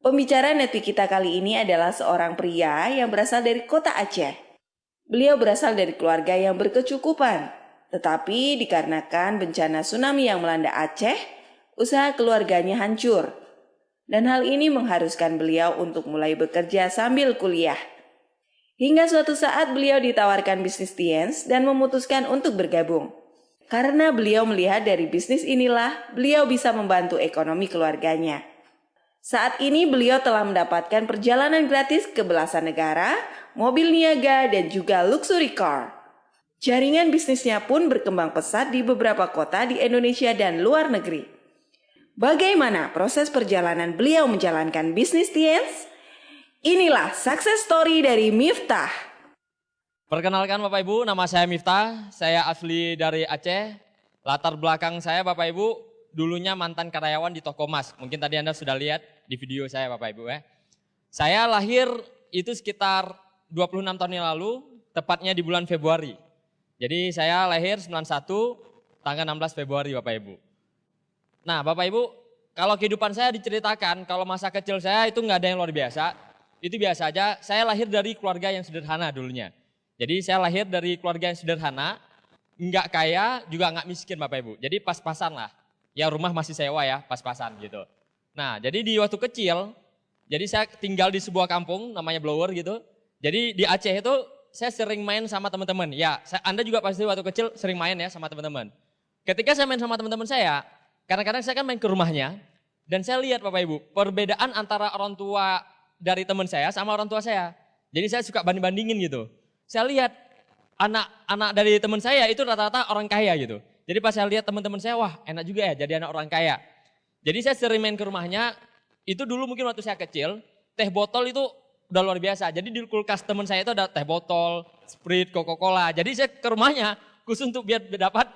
Pembicara nepi kita kali ini adalah seorang pria yang berasal dari kota Aceh. Beliau berasal dari keluarga yang berkecukupan, tetapi dikarenakan bencana tsunami yang melanda Aceh, usaha keluarganya hancur. Dan hal ini mengharuskan beliau untuk mulai bekerja sambil kuliah. Hingga suatu saat beliau ditawarkan bisnis Tiens dan memutuskan untuk bergabung. Karena beliau melihat dari bisnis inilah beliau bisa membantu ekonomi keluarganya. Saat ini beliau telah mendapatkan perjalanan gratis ke belasan negara, mobil niaga, dan juga luxury car. Jaringan bisnisnya pun berkembang pesat di beberapa kota di Indonesia dan luar negeri. Bagaimana proses perjalanan beliau menjalankan bisnis Tiens? Inilah success story dari Miftah. Perkenalkan Bapak Ibu, nama saya Miftah, saya asli dari Aceh. Latar belakang saya Bapak Ibu, dulunya mantan karyawan di toko emas. Mungkin tadi Anda sudah lihat di video saya Bapak Ibu ya. Saya lahir itu sekitar 26 tahun yang lalu, tepatnya di bulan Februari. Jadi saya lahir 91, tanggal 16 Februari Bapak Ibu. Nah Bapak Ibu, kalau kehidupan saya diceritakan, kalau masa kecil saya itu nggak ada yang luar biasa. Itu biasa aja, saya lahir dari keluarga yang sederhana dulunya. Jadi saya lahir dari keluarga yang sederhana, nggak kaya juga nggak miskin Bapak Ibu. Jadi pas-pasan lah. Ya rumah masih sewa ya, pas-pasan gitu. Nah jadi di waktu kecil, jadi saya tinggal di sebuah kampung namanya Blower gitu. Jadi di Aceh itu saya sering main sama teman-teman. Ya Anda juga pasti waktu kecil sering main ya sama teman-teman. Ketika saya main sama teman-teman saya, kadang-kadang saya kan main ke rumahnya. Dan saya lihat Bapak Ibu, perbedaan antara orang tua dari teman saya sama orang tua saya. Jadi saya suka banding-bandingin gitu. Saya lihat anak-anak dari teman saya itu rata-rata orang kaya gitu. Jadi pas saya lihat teman-teman saya, wah enak juga ya jadi anak orang kaya. Jadi saya sering main ke rumahnya, itu dulu mungkin waktu saya kecil, teh botol itu udah luar biasa. Jadi di kulkas teman saya itu ada teh botol, Sprite, Coca-Cola. Jadi saya ke rumahnya khusus untuk biar dapat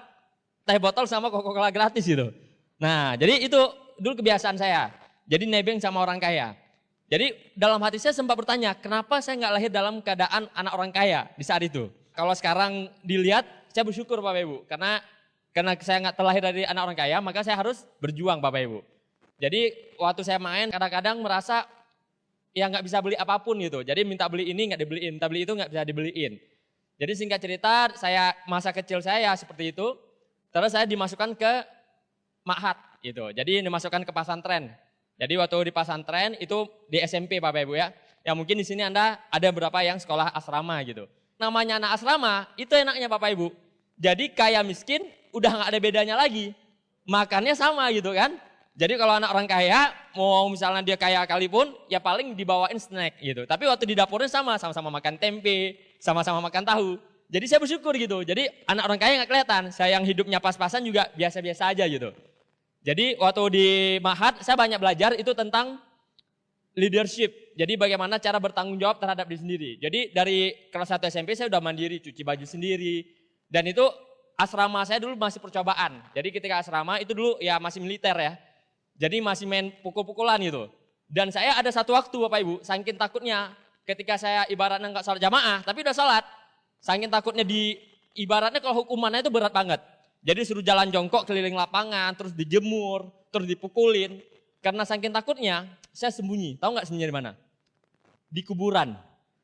teh botol sama Coca-Cola gratis gitu. Nah jadi itu dulu kebiasaan saya, jadi nebeng sama orang kaya. Jadi dalam hati saya sempat bertanya, kenapa saya nggak lahir dalam keadaan anak orang kaya di saat itu? Kalau sekarang dilihat, saya bersyukur Bapak Ibu, karena saya nggak terlahir dari anak orang kaya, maka saya harus berjuang Bapak Ibu. Jadi waktu saya main kadang-kadang merasa ya nggak bisa beli apapun gitu. Jadi minta beli ini nggak dibeliin, minta beli itu nggak bisa dibeliin. Jadi singkat cerita, saya masa kecil saya seperti itu. Terus saya dimasukkan ke Ma'had gitu. Jadi dimasukkan ke pesantren. Jadi waktu di pesantren itu di SMP Bapak Ibu ya. Ya mungkin di sini Anda ada beberapa yang sekolah asrama gitu. Namanya anak asrama itu enaknya Bapak Ibu. Jadi kaya miskin udah nggak ada bedanya lagi. Makannya sama gitu kan. Jadi kalau anak orang kaya mau misalnya dia kaya kalipun ya paling dibawain snack gitu. Tapi waktu di dapurnya sama-sama makan tempe, sama-sama makan tahu. Jadi saya bersyukur gitu. Jadi anak orang kaya nggak kelihatan. Saya yang hidupnya pas-pasan juga biasa-biasa aja gitu. Jadi waktu di Ma'had saya banyak belajar itu tentang leadership. Jadi bagaimana cara bertanggung jawab terhadap diri sendiri. Jadi dari kelas 1 SMP saya udah mandiri, cuci baju sendiri. Dan itu asrama saya dulu masih percobaan. Jadi ketika asrama itu dulu ya masih militer ya. Jadi masih main pukul-pukulan gitu. Dan saya ada satu waktu Bapak Ibu, saking takutnya ketika saya ibaratnya nggak sholat jamaah, tapi udah sholat. Saking takutnya ibaratnya kalau hukumannya itu berat banget. Jadi suruh jalan jongkok keliling lapangan, terus dijemur, terus dipukulin. Karena saking takutnya, saya sembunyi. Tahu nggak sembunyi di mana? Di kuburan.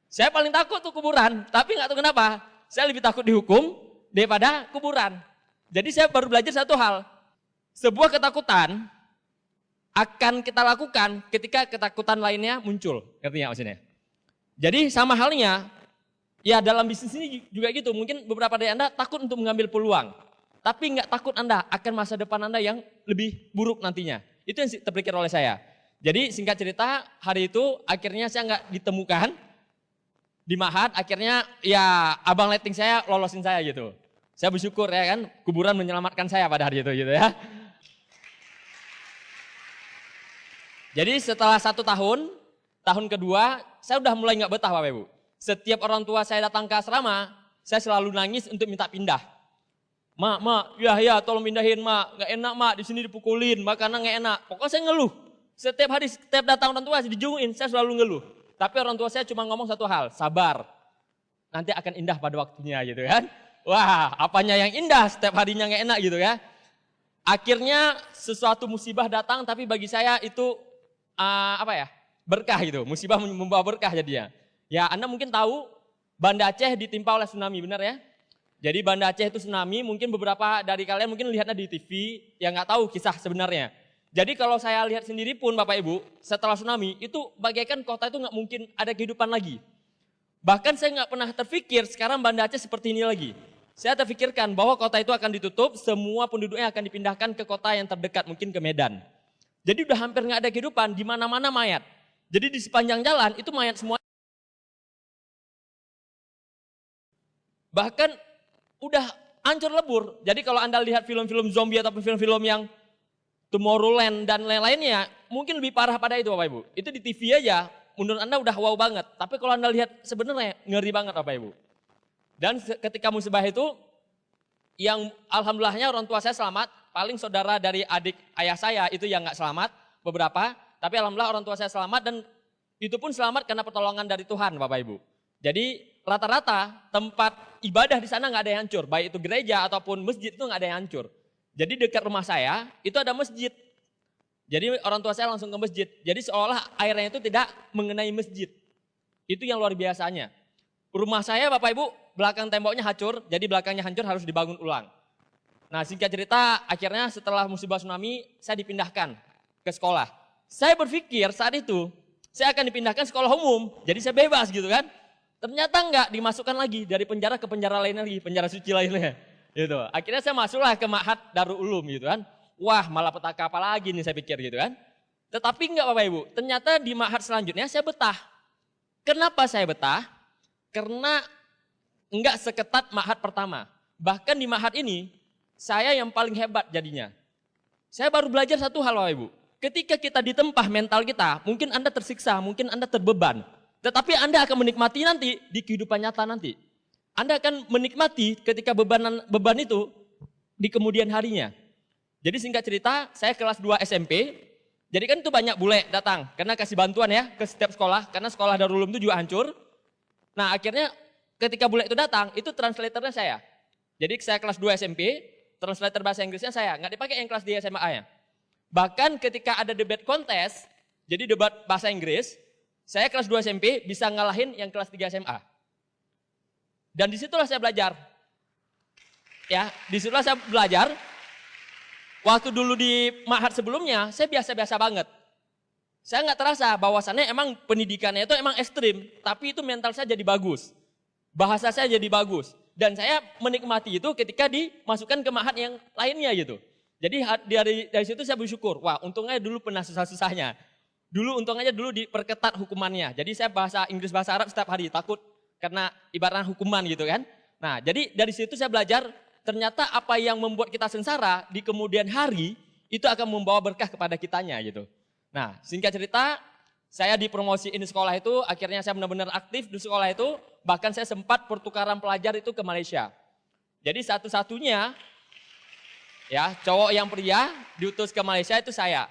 Saya paling takut tuh kuburan, tapi nggak tahu kenapa. Saya lebih takut dihukum daripada kuburan. Jadi saya baru belajar satu hal. Sebuah ketakutan akan kita lakukan ketika ketakutan lainnya muncul. Ngerti nggak maksudnya? Jadi sama halnya, ya dalam bisnis ini juga gitu. Mungkin beberapa dari Anda takut untuk mengambil peluang. Tapi nggak takut Anda akan masa depan Anda yang lebih buruk nantinya. Itu yang terpikir oleh saya. Jadi singkat cerita hari itu akhirnya saya nggak ditemukan di Ma'had. Akhirnya ya abang letting saya lolosin saya gitu. Saya bersyukur ya kan kuburan menyelamatkan saya pada hari itu gitu ya. Jadi setelah 1 tahun, tahun kedua saya udah mulai nggak betah Bapak Ibu. Setiap orang tua saya datang ke asrama, saya selalu nangis untuk minta pindah. Mak, ya tolong pindahin mak, nggak enak mak, di sini dipukulin, makanan nggak enak. Pokoknya saya ngeluh. Setiap hari, setiap datang orang tua dijungin, saya selalu ngeluh. Tapi orang tua saya cuma ngomong satu hal, sabar. Nanti akan indah pada waktunya gitu kan. Wah, apanya yang indah, setiap harinya nggak enak gitu ya. Akhirnya sesuatu musibah datang, tapi bagi saya itu berkah gitu, musibah membawa berkah jadinya. Ya Anda mungkin tahu Banda Aceh ditimpa oleh tsunami, benar ya? Jadi Banda Aceh itu tsunami, mungkin beberapa dari kalian mungkin lihatnya di TV, yang nggak tahu kisah sebenarnya. Jadi kalau saya lihat sendiri pun Bapak Ibu, setelah tsunami itu bagaikan kota itu nggak mungkin ada kehidupan lagi. Bahkan saya nggak pernah terpikir sekarang Banda Aceh seperti ini lagi. Saya terpikirkan bahwa kota itu akan ditutup, semua penduduknya akan dipindahkan ke kota yang terdekat, mungkin ke Medan. Jadi udah hampir nggak ada kehidupan, di mana-mana mayat. Jadi di sepanjang jalan itu mayat semua. Bahkan udah hancur lebur. Jadi kalau Anda lihat film-film zombie ataupun film-film yang Tomorrowland dan lain-lainnya, mungkin lebih parah pada itu Bapak Ibu. Itu di TV aja, menurut Anda udah wow banget. Tapi kalau Anda lihat sebenarnya ngeri banget Bapak Ibu. Dan ketika musibah itu, yang alhamdulillahnya orang tua saya selamat, paling saudara dari adik ayah saya itu yang nggak selamat, beberapa. Tapi alhamdulillah orang tua saya selamat dan itu pun selamat karena pertolongan dari Tuhan Bapak Ibu. Jadi rata-rata tempat ibadah di sana nggak ada yang hancur, baik itu gereja ataupun masjid itu nggak ada yang hancur. Jadi dekat rumah saya itu ada masjid. Jadi orang tua saya langsung ke masjid. Jadi seolah airnya itu tidak mengenai masjid. Itu yang luar biasanya. Rumah saya Bapak Ibu belakang temboknya hancur, jadi belakangnya hancur harus dibangun ulang. Nah singkat cerita akhirnya setelah musibah tsunami saya dipindahkan ke sekolah. Saya berpikir saat itu saya akan dipindahkan sekolah umum, jadi saya bebas gitu kan. Ternyata enggak, dimasukkan lagi dari penjara ke penjara lainnya lagi, penjara suci lainnya. Gitu. Akhirnya saya masuklah ke Ma'had Darul Ulum gitu kan. Wah malapetaka apa lagi nih saya pikir gitu kan. Tetapi enggak Bapak Ibu, ternyata di Ma'had selanjutnya saya betah. Kenapa saya betah? Karena enggak seketat Ma'had pertama. Bahkan di Ma'had ini, saya yang paling hebat jadinya. Saya baru belajar satu hal Bapak Ibu. Ketika kita ditempa mental kita, mungkin Anda tersiksa, mungkin Anda terbeban. Tetapi Anda akan menikmati nanti di kehidupan nyata nanti. Anda akan menikmati ketika beban itu di kemudian harinya. Jadi singkat cerita, saya kelas 2 SMP. Jadi kan itu banyak bule datang, karena kasih bantuan ya ke setiap sekolah. Karena sekolah Darul Ulum itu juga hancur. Nah akhirnya ketika bule itu datang, itu translatornya saya. Jadi saya kelas 2 SMP, translator bahasa Inggrisnya saya, nggak dipakai yang kelas di SMA-nya. Bahkan ketika ada debat kontes, jadi debat bahasa Inggris, saya kelas 2 SMP bisa ngalahin yang kelas 3 SMA. Dan disitulah saya belajar. Ya, disitulah saya belajar. Waktu dulu di Ma'had sebelumnya, saya biasa-biasa banget. Saya nggak terasa bahwasannya emang pendidikannya itu emang ekstrim, tapi itu mental saya jadi bagus. Bahasa saya jadi bagus. Dan saya menikmati itu ketika dimasukkan ke Ma'had yang lainnya gitu. Jadi dari situ saya bersyukur, wah untungnya dulu pernah susah-susahnya. Dulu untungnya dulu diperketat hukumannya. Jadi saya bahasa Inggris bahasa Arab setiap hari, takut karena ibaratnya hukuman gitu kan. Nah jadi dari situ saya belajar ternyata apa yang membuat kita sengsara di kemudian hari itu akan membawa berkah kepada kitanya gitu. Nah singkat cerita saya dipromosiin di sekolah itu, akhirnya saya benar-benar aktif di sekolah itu, bahkan saya sempat pertukaran pelajar itu ke Malaysia. Jadi satu-satunya ya cowok yang pria diutus ke Malaysia itu saya.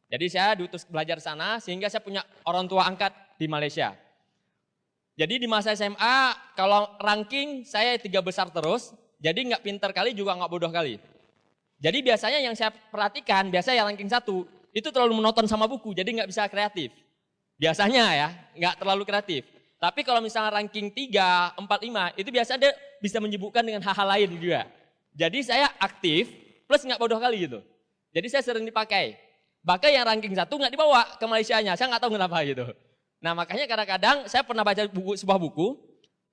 Jadi saya diutus belajar sana sehingga saya punya orang tua angkat di Malaysia. Jadi di masa SMA kalau ranking saya 3 besar terus, jadi nggak pinter kali juga nggak bodoh kali. Jadi biasanya yang saya perhatikan, biasanya yang ranking 1 itu terlalu menonton sama buku, jadi nggak bisa kreatif. Biasanya ya, nggak terlalu kreatif. Tapi kalau misalnya ranking 3, 4, 5, itu biasanya dia bisa menyibukkan dengan hal-hal lain juga. Jadi saya aktif, plus nggak bodoh kali gitu. Jadi saya sering dipakai. Bahkan yang ranking 1 nggak dibawa ke Malaysianya, saya nggak tahu kenapa gitu. Nah makanya kadang-kadang saya pernah baca sebuah buku,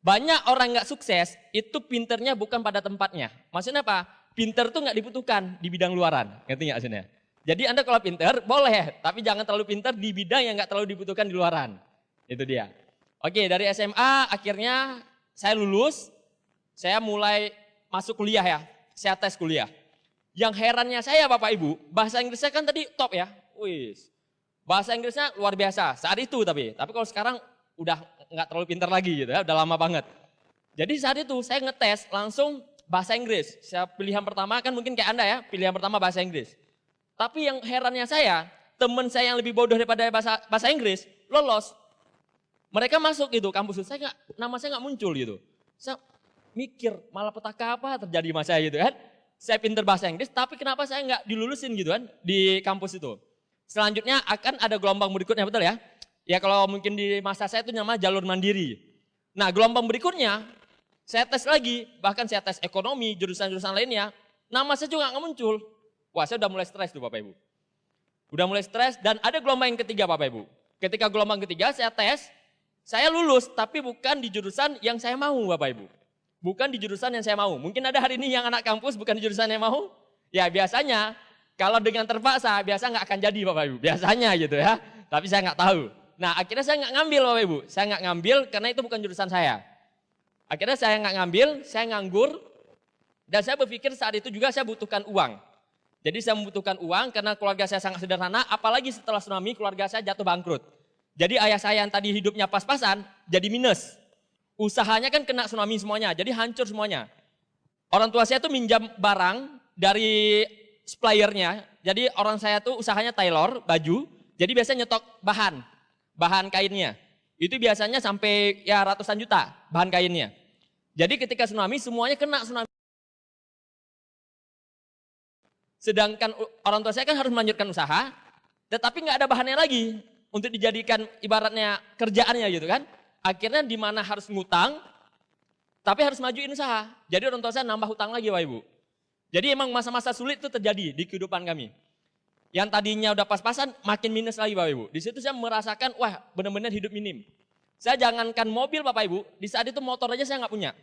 banyak orang nggak sukses, itu pinternya bukan pada tempatnya. Maksudnya apa? Pinter tuh nggak dibutuhkan di bidang luaran, ngerti nggak maksudnya? Jadi Anda kalau pinter boleh, tapi jangan terlalu pinter di bidang yang nggak terlalu dibutuhkan di luaran. Itu dia. Oke, dari SMA akhirnya saya lulus, saya mulai masuk kuliah ya, saya tes kuliah. Yang herannya saya Bapak Ibu, bahasa Inggris saya kan tadi top ya, wis. Bahasa Inggrisnya luar biasa saat itu tapi kalau sekarang udah nggak terlalu pinter lagi gitu ya, udah lama banget. Jadi saat itu saya ngetes langsung bahasa Inggris. Saya pilihan pertama kan mungkin kayak Anda ya, pilihan pertama bahasa Inggris. Tapi yang herannya saya, teman saya yang lebih bodoh daripada bahasa Inggris, lolos. Mereka masuk gitu kampus itu, nama saya nggak muncul gitu. Saya mikir, malah petaka apa terjadi sama saya gitu kan. Saya pinter bahasa Inggris, tapi kenapa saya nggak dilulusin gitu kan di kampus itu. Selanjutnya akan ada gelombang berikutnya, betul ya. Ya kalau mungkin di masa saya itu nama jalur mandiri. Nah gelombang berikutnya, saya tes lagi, bahkan saya tes ekonomi, jurusan-jurusan lainnya, nama saya juga nggak muncul. Wah saya udah mulai stres tuh Bapak Ibu. Udah mulai stres dan ada gelombang yang ketiga Bapak Ibu. Ketika gelombang ketiga saya tes, saya lulus tapi bukan di jurusan yang saya mau Bapak Ibu. Bukan di jurusan yang saya mau. Mungkin ada hari ini yang anak kampus bukan di jurusan yang mau. Ya biasanya kalau dengan terpaksa biasa nggak akan jadi Bapak Ibu. Biasanya gitu ya. Tapi saya nggak tahu. Nah akhirnya saya nggak ngambil Bapak Ibu. Saya nggak ngambil karena itu bukan jurusan saya. Akhirnya saya nggak ngambil, saya nganggur. Dan saya berpikir saat itu juga saya butuhkan uang. Jadi saya membutuhkan uang karena keluarga saya sangat sederhana. Apalagi setelah tsunami keluarga saya jatuh bangkrut. Jadi ayah saya yang tadi hidupnya pas-pasan jadi minus. Usahanya kan kena tsunami semuanya, jadi hancur semuanya. Orang tua saya tuh minjam barang dari suppliernya. Jadi orang saya tuh usahanya tailor, baju. Jadi biasanya nyetok bahan kainnya. Itu biasanya sampai ya ratusan juta bahan kainnya. Jadi ketika tsunami semuanya kena tsunami. Sedangkan orang tua saya kan harus melanjutkan usaha, tetapi nggak ada bahannya lagi untuk dijadikan ibaratnya kerjaannya gitu kan. Akhirnya di mana harus ngutang, tapi harus majuin usaha. Jadi orang tua saya nambah hutang lagi Bapak Ibu. Jadi emang masa-masa sulit itu terjadi di kehidupan kami. Yang tadinya udah pas-pasan makin minus lagi Bapak Ibu. Di situ saya merasakan wah benar-benar hidup minim. Saya jangankan mobil Bapak Ibu, di saat itu motor aja saya nggak punya.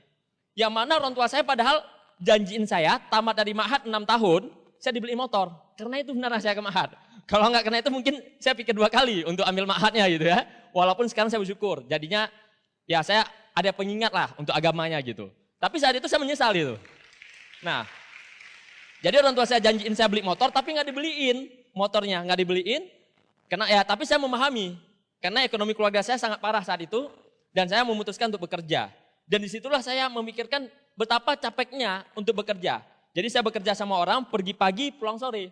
Yang mana orang tua saya padahal janjiin saya tamat dari Ma'had 6 tahun, saya dibeli motor. Karena itu benar saya ke Ma'had. Kalau nggak karena itu mungkin saya pikir 2 kali untuk ambil Ma'hadnya gitu ya. Walaupun sekarang saya bersyukur. Jadinya ya saya ada pengingat lah untuk agamanya gitu. Tapi saat itu saya menyesal gitu. Nah, jadi orang tua saya janjiin saya beli motor tapi nggak dibeliin. Motornya nggak dibeliin. Karena ya tapi saya memahami. Karena ekonomi keluarga saya sangat parah saat itu. Dan saya memutuskan untuk bekerja. Dan disitulah saya memikirkan betapa capeknya untuk bekerja. Jadi saya bekerja sama orang pergi pagi pulang sore.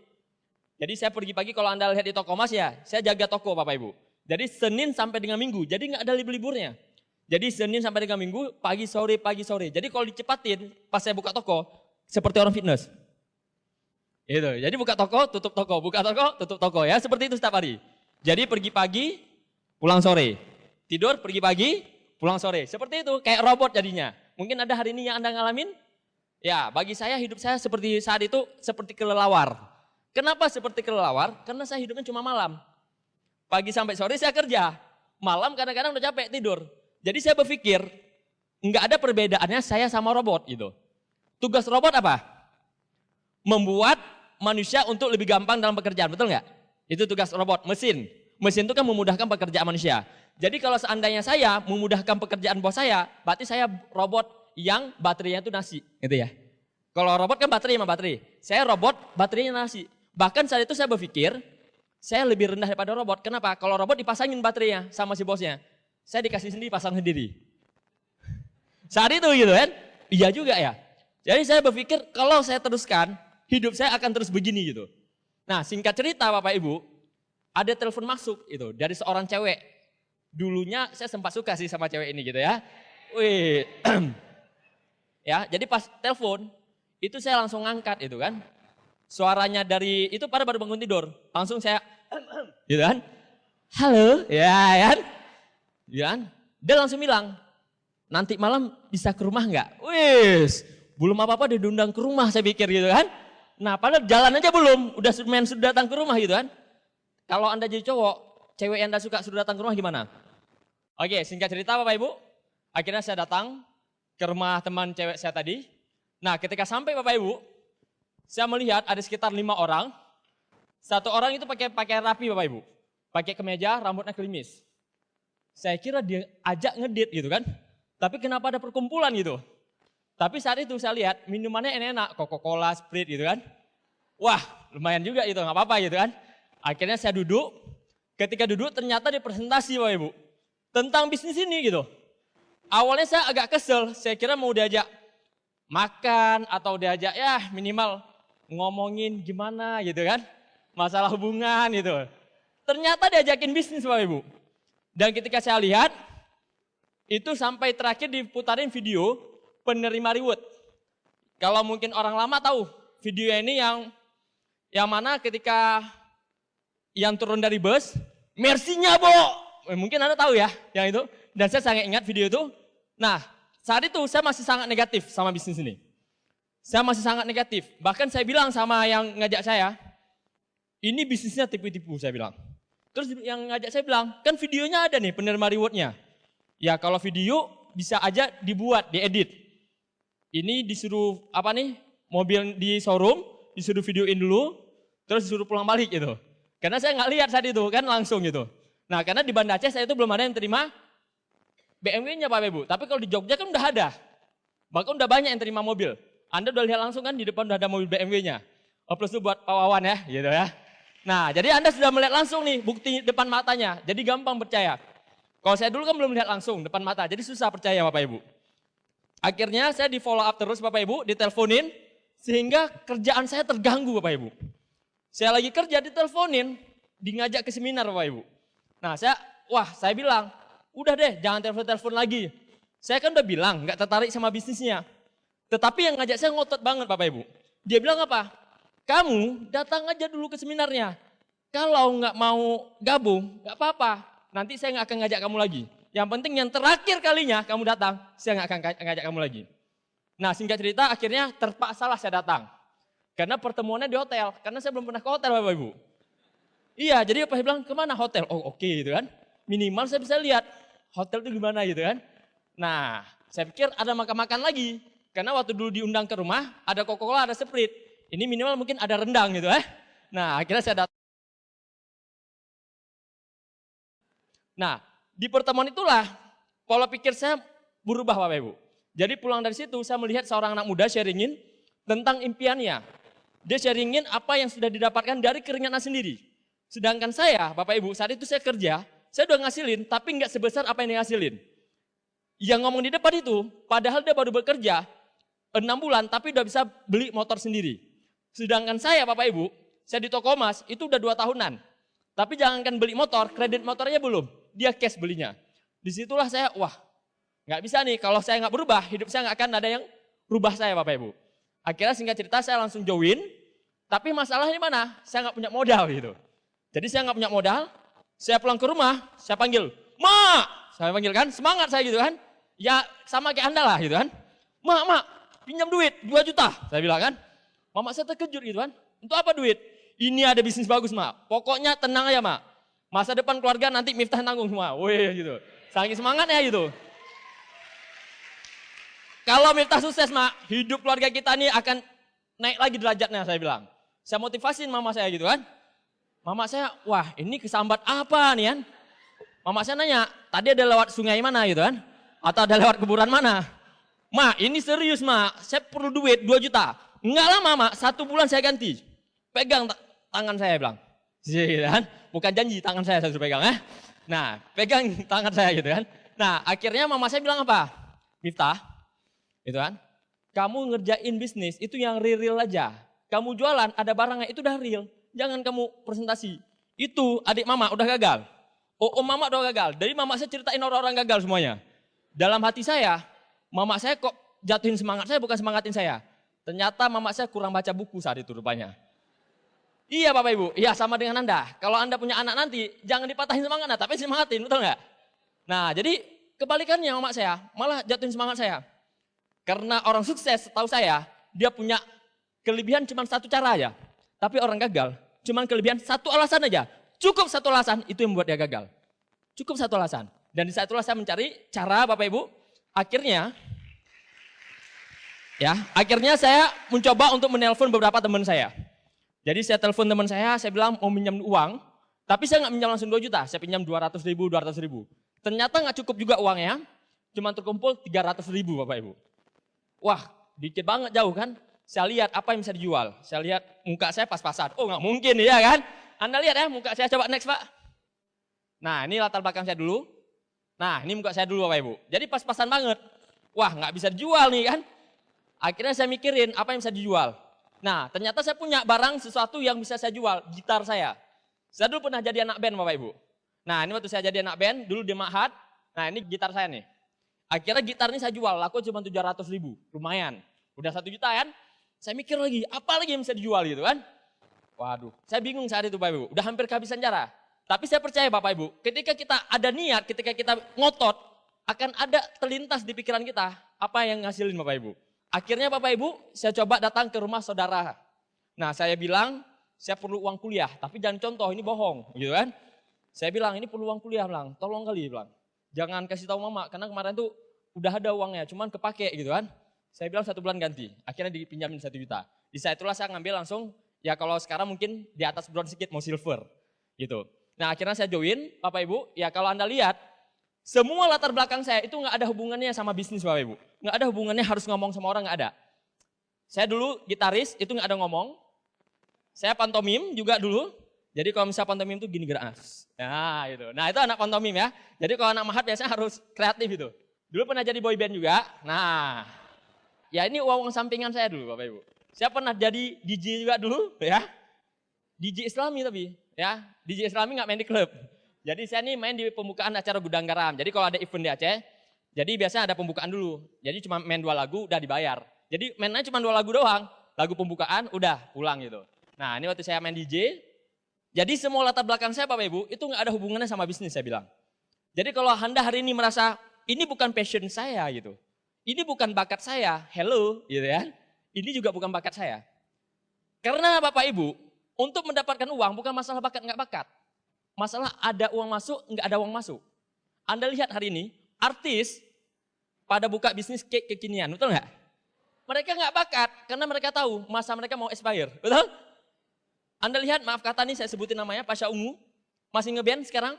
Jadi saya pergi pagi kalau Anda lihat di toko emas ya, saya jaga toko Bapak Ibu. Jadi Senin sampai dengan Minggu, jadi nggak ada libur-liburnya. Jadi Senin sampai dengan Minggu, pagi sore. Jadi kalau dicepatin, pas saya buka toko, seperti orang fitness. Gitu. Jadi buka toko, tutup toko, buka toko, tutup toko ya, seperti itu setiap hari. Jadi pergi pagi, pulang sore. Tidur, pergi pagi, pulang sore. Seperti itu, kayak robot jadinya. Mungkin ada hari ini yang Anda ngalamin? Ya, bagi saya hidup saya seperti saat itu seperti kelelawar. Kenapa seperti kelelawar? Karena saya hidupnya cuma malam. Pagi sampai sore saya kerja. Malam kadang-kadang udah capek tidur. Jadi saya berpikir, nggak ada perbedaannya saya sama robot gitu. Tugas robot apa? Membuat manusia untuk lebih gampang dalam pekerjaan, betul nggak? Itu tugas robot, mesin. Mesin itu kan memudahkan pekerjaan manusia. Jadi kalau seandainya saya memudahkan pekerjaan bos saya, berarti saya robot yang baterainya itu nasi, gitu ya. Kalau robot kan baterai sama baterai. Saya robot, baterainya nasi. Bahkan saat itu saya berpikir, saya lebih rendah daripada robot. Kenapa? Kalau robot dipasangin baterainya sama si bosnya. Saya dikasih sendiri, pasang sendiri. Saat itu gitu kan. Iya juga ya. Jadi saya berpikir kalau saya teruskan, hidup saya akan terus begini gitu. Nah singkat cerita Bapak Ibu, ada telepon masuk itu dari seorang cewek. Dulunya saya sempat suka sih sama cewek ini gitu ya. Wih. Ya, jadi pas telepon, itu saya langsung ngangkat itu kan. Suaranya dari, itu pada baru bangun tidur. Langsung saya, gitu kan. Halo, ya kan. Ya kan. Dia langsung bilang, nanti malam bisa ke rumah nggak? Wis, belum apa-apa dia diundang ke rumah saya pikir gitu kan. Nah padahal jalan aja belum, udah sudah datang ke rumah gitu kan. Kalau Anda jadi cowok, cewek yang Anda suka sudah datang ke rumah gimana? Oke, singkat cerita Bapak Ibu, akhirnya saya datang ke rumah teman cewek saya tadi. Nah ketika sampai Bapak Ibu, saya melihat ada sekitar 5 orang. Satu orang itu pakai pakaian rapi Bapak Ibu. Pakai kemeja, rambutnya klimis. Saya kira dia ajak ngedit gitu kan. Tapi kenapa ada perkumpulan gitu. Tapi saat itu saya lihat minumannya enak-enak. Coca-Cola, Sprite gitu kan. Wah lumayan juga itu, nggak apa-apa gitu kan. Akhirnya saya duduk. Ketika duduk ternyata dia presentasi Bapak Ibu. Tentang bisnis ini gitu. Awalnya saya agak kesel. Saya kira mau diajak makan atau diajak ya minimal ngomongin gimana gitu kan. Masalah hubungan gitu. Ternyata diajakin bisnis Bapak Ibu. Dan ketika saya lihat, itu sampai terakhir diputarin video penerima reward. Kalau mungkin orang lama tahu, video ini yang mana ketika yang turun dari bus, Mercy-nya Bo, mungkin Anda tahu ya yang itu. Dan saya sangat ingat video itu. Nah, saat itu saya masih sangat negatif sama bisnis ini. Saya masih sangat negatif. Bahkan saya bilang sama yang ngajak saya, ini bisnisnya tipu-tipu saya bilang. Terus yang ngajak saya bilang, kan videonya ada nih penerima rewardnya. Ya kalau video bisa aja dibuat, diedit. Ini disuruh mobil di showroom, disuruh videoin dulu, terus disuruh pulang balik gitu. Karena saya nggak lihat saat itu kan langsung gitu. Nah karena di Banda Aceh saya itu belum ada yang terima BMW-nya Bapak Ibu. Tapi kalau di Jogja kan udah ada. Bahkan udah banyak yang terima mobil. Anda udah lihat langsung kan di depan udah ada mobil BMW-nya. Plus itu buat Pak Wawan ya gitu ya. Nah jadi Anda sudah melihat langsung nih bukti depan matanya. Jadi gampang percaya. Kalau saya dulu kan belum lihat langsung depan mata. Jadi susah percaya Bapak Ibu. Akhirnya saya di follow up terus Bapak Ibu. Diteleponin. Sehingga kerjaan saya terganggu Bapak Ibu. Saya lagi kerja diteleponin. Ngajak ke seminar Bapak Ibu. Nah saya bilang. Udah deh, jangan telepon-telepon lagi. Saya kan udah bilang, nggak tertarik sama bisnisnya. Tetapi yang ngajak saya ngotot banget Bapak Ibu. Dia bilang apa? Kamu datang aja dulu ke seminarnya. Kalau nggak mau gabung, nggak apa-apa. Nanti saya nggak akan ngajak kamu lagi. Yang penting yang terakhir kalinya kamu datang, saya nggak akan ngajak kamu lagi. Nah singkat cerita akhirnya terpaksalah saya datang. Karena pertemuannya di hotel. Karena saya belum pernah ke hotel Bapak Ibu. Iya, jadi Pak bilang kemana hotel? Oh oke gitu kan. Minimal saya bisa lihat. Hotel itu gimana gitu kan. Nah saya pikir ada makan-makan lagi. Karena waktu dulu diundang ke rumah ada Coca-Cola, ada Sprite. Ini minimal mungkin ada rendang gitu ya. Nah akhirnya saya datang. Nah di pertemuan itulah pola pikir saya berubah Bapak Ibu. Jadi pulang dari situ saya melihat seorang anak muda sharingin tentang impiannya. Dia sharingin apa yang sudah didapatkan dari keringatnya sendiri. Sedangkan saya Bapak Ibu saat itu saya kerja. Saya udah ngasilin, tapi nggak sebesar apa yang dia ngasilin. Yang ngomong di depan itu, padahal dia baru bekerja 6 bulan, tapi udah bisa beli motor sendiri. Sedangkan saya, Bapak Ibu, saya di toko emas, itu udah 2 tahunan. Tapi jangankan beli motor, kredit motornya belum. Dia cash belinya. Disitulah saya, nggak bisa nih, kalau saya nggak berubah, hidup saya nggak akan ada yang rubah saya, Bapak Ibu. Akhirnya singkat cerita, saya langsung join, tapi masalahnya mana? Saya nggak punya modal gitu. Jadi saya nggak punya modal, saya pulang ke rumah, saya panggil, Mak! Saya panggil kan, semangat saya gitu kan. Ya sama kayak Anda lah gitu kan. Mak, pinjam duit 2 juta. Saya bilang kan. Mama saya terkejut gitu kan. Untuk apa duit? Ini ada bisnis bagus Mak. Pokoknya tenang aja Mak. Masa depan keluarga nanti Miftah tanggung semua. Wih gitu. Saking semangatnya gitu. Kalau Miftah sukses Mak, hidup keluarga kita ini akan naik lagi derajatnya saya bilang. Saya motivasin mama saya gitu kan. Mama saya, ini kesambat apa nih kan? Mama saya nanya, tadi ada lewat sungai mana gitu kan? Atau ada lewat kuburan mana? Ma, ini serius ma, saya perlu duit 2 juta. Enggak lama ma, 1 bulan saya ganti. Pegang tangan saya bilang. Gitu kan? Bukan janji, tangan saya suruh pegang ya. Nah, pegang tangan saya gitu kan. Nah, akhirnya mama saya bilang apa? Miftah, gitu kan? Kamu ngerjain bisnis, itu yang real aja. Kamu jualan, ada barangnya, itu udah real. Jangan kamu presentasi. Itu adik mama udah gagal. Om mama udah gagal. Dari mama saya ceritain orang-orang gagal semuanya. Dalam hati saya, mama saya kok jatuhin semangat saya bukan semangatin saya. Ternyata mama saya kurang baca buku saat itu rupanya. Iya Bapak Ibu, iya sama dengan Anda. Kalau Anda punya anak nanti, jangan dipatahin semangatnya, tapi semangatin, betul nggak? Nah jadi kebalikannya mama saya, malah jatuhin semangat saya. Karena orang sukses, setahu saya, dia punya kelebihan cuma 1 cara aja. Tapi orang gagal, cuma kelebihan 1 alasan aja. Cukup 1 alasan, itu yang membuat dia gagal. Cukup 1 alasan. Dan di saat itulah saya mencari cara Bapak Ibu. Akhirnya saya mencoba untuk menelpon beberapa teman saya. Jadi saya telepon teman saya bilang mau minjam uang. Tapi saya nggak minjam langsung 2 juta, saya pinjam 200 ribu. Ternyata nggak cukup juga uangnya. Cuma terkumpul 300 ribu Bapak Ibu. Wah, dikit banget jauh kan. Saya lihat apa yang bisa dijual. Saya lihat muka saya pas-pasan. Oh nggak mungkin ya kan. Anda lihat ya muka saya, coba next Pak. Nah ini latar belakang saya dulu. Nah ini muka saya dulu Bapak Ibu. Jadi pas-pasan banget. Wah nggak bisa dijual nih kan. Akhirnya saya mikirin apa yang bisa dijual. Nah ternyata saya punya barang sesuatu yang bisa saya jual. Gitar saya. Saya dulu pernah jadi anak band Bapak Ibu. Nah ini waktu saya jadi anak band, dulu di Ma'had. Nah ini gitar saya nih. Akhirnya gitar ini saya jual, laku cuma 700 ribu. Lumayan. Udah 1 juta kan. Saya mikir lagi, apa lagi yang bisa dijual gitu kan. Waduh, saya bingung saat itu Bapak Ibu. Udah hampir kehabisan cara. Tapi saya percaya Bapak Ibu, ketika kita ada niat, ketika kita ngotot, akan ada terlintas di pikiran kita apa yang ngasilin Bapak Ibu. Akhirnya Bapak Ibu, saya coba datang ke rumah saudara. Nah saya bilang, saya perlu uang kuliah, tapi jangan contoh, ini bohong gitu kan. Saya bilang, ini perlu uang kuliah, bilang, tolong kali, bilang. Jangan kasih tahu mama, karena kemarin tuh udah ada uangnya, cuman kepake gitu kan. Saya bilang 1 bulan ganti, akhirnya dipinjamin 1 juta. Di saat itulah saya ngambil langsung, ya kalau sekarang mungkin di atas bronze sedikit, mau silver gitu. Nah akhirnya saya join, Bapak Ibu, ya kalau Anda lihat, semua latar belakang saya itu nggak ada hubungannya sama bisnis Bapak Ibu. Nggak ada hubungannya harus ngomong sama orang, nggak ada. Saya dulu gitaris, itu nggak ada ngomong. Saya pantomim juga dulu, jadi kalau misalnya pantomim itu gini gerak. Nah itu. Nah itu anak pantomim ya. Jadi kalau anak mahat biasanya harus kreatif itu. Dulu pernah jadi boy band juga. Nah, ya ini uang sampingan saya dulu Bapak Ibu. Saya pernah jadi DJ juga dulu ya. DJ Islami tapi ya. DJ Islami nggak main di klub. Jadi saya nih main di pembukaan acara Gudang Garam. Jadi kalau ada event di Aceh, jadi biasanya ada pembukaan dulu. Jadi cuma main 2 lagu udah dibayar. Jadi mainnya cuma 2 lagu doang. Lagu pembukaan udah pulang gitu. Nah ini waktu saya main DJ. Jadi semua latar belakang saya Bapak Ibu itu nggak ada hubungannya sama bisnis saya bilang. Jadi kalau Anda hari ini merasa ini bukan passion saya gitu. Ini bukan bakat saya, hello gitu ya. Ini juga bukan bakat saya. Karena Bapak Ibu, untuk mendapatkan uang bukan masalah bakat nggak bakat. Masalah ada uang masuk, nggak ada uang masuk. Anda lihat hari ini, artis pada buka bisnis cake kekinian, betul nggak? Mereka nggak bakat, karena mereka tahu masa mereka mau expire, betul? Anda lihat, maaf kata nih saya sebutin namanya, Pasha Ungu, masih ngeband sekarang?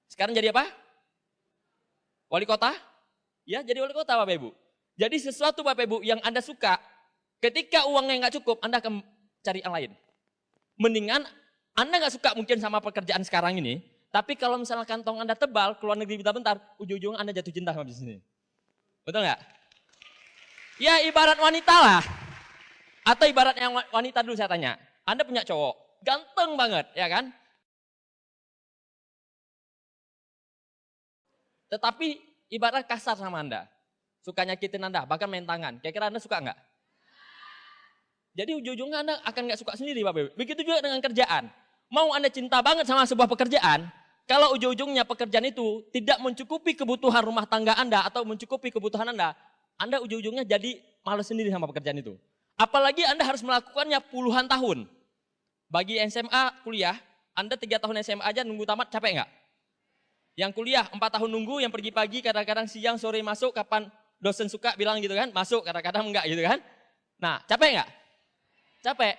Sekarang jadi apa? Wali kota? Ya, jadi wali kota Bapak Ibu. Jadi sesuatu Bapak Ibu yang Anda suka, ketika uangnya nggak cukup, Anda akan cari yang lain. Mendingan Anda nggak suka mungkin sama pekerjaan sekarang ini, tapi kalau misalnya kantong Anda tebal, keluar negeri bentar-bentar, ujung-ujungnya Anda jatuh cinta sama bisnis ini. Betul nggak? Ya ibarat wanita lah. Atau ibarat yang wanita dulu saya tanya. Anda punya cowok, ganteng banget, ya kan? Tetapi ibarat kasar sama Anda. Suka nyakitin Anda, bahkan main tangan. Kira-kira Anda suka nggak? Jadi ujung-ujungnya Anda akan nggak suka sendiri Bapak Ibu. Begitu juga dengan kerjaan. Mau Anda cinta banget sama sebuah pekerjaan, kalau ujung-ujungnya pekerjaan itu tidak mencukupi kebutuhan rumah tangga Anda atau mencukupi kebutuhan Anda ujung-ujungnya jadi malas sendiri sama pekerjaan itu. Apalagi Anda harus melakukannya puluhan tahun. Bagi SMA kuliah, Anda 3 tahun SMA aja nunggu tamat capek nggak? Yang kuliah 4 tahun nunggu, yang pergi pagi, kadang-kadang siang, sore masuk, kapan dosen suka bilang gitu kan, masuk, kadang-kadang enggak gitu kan. Nah capek nggak? Capek.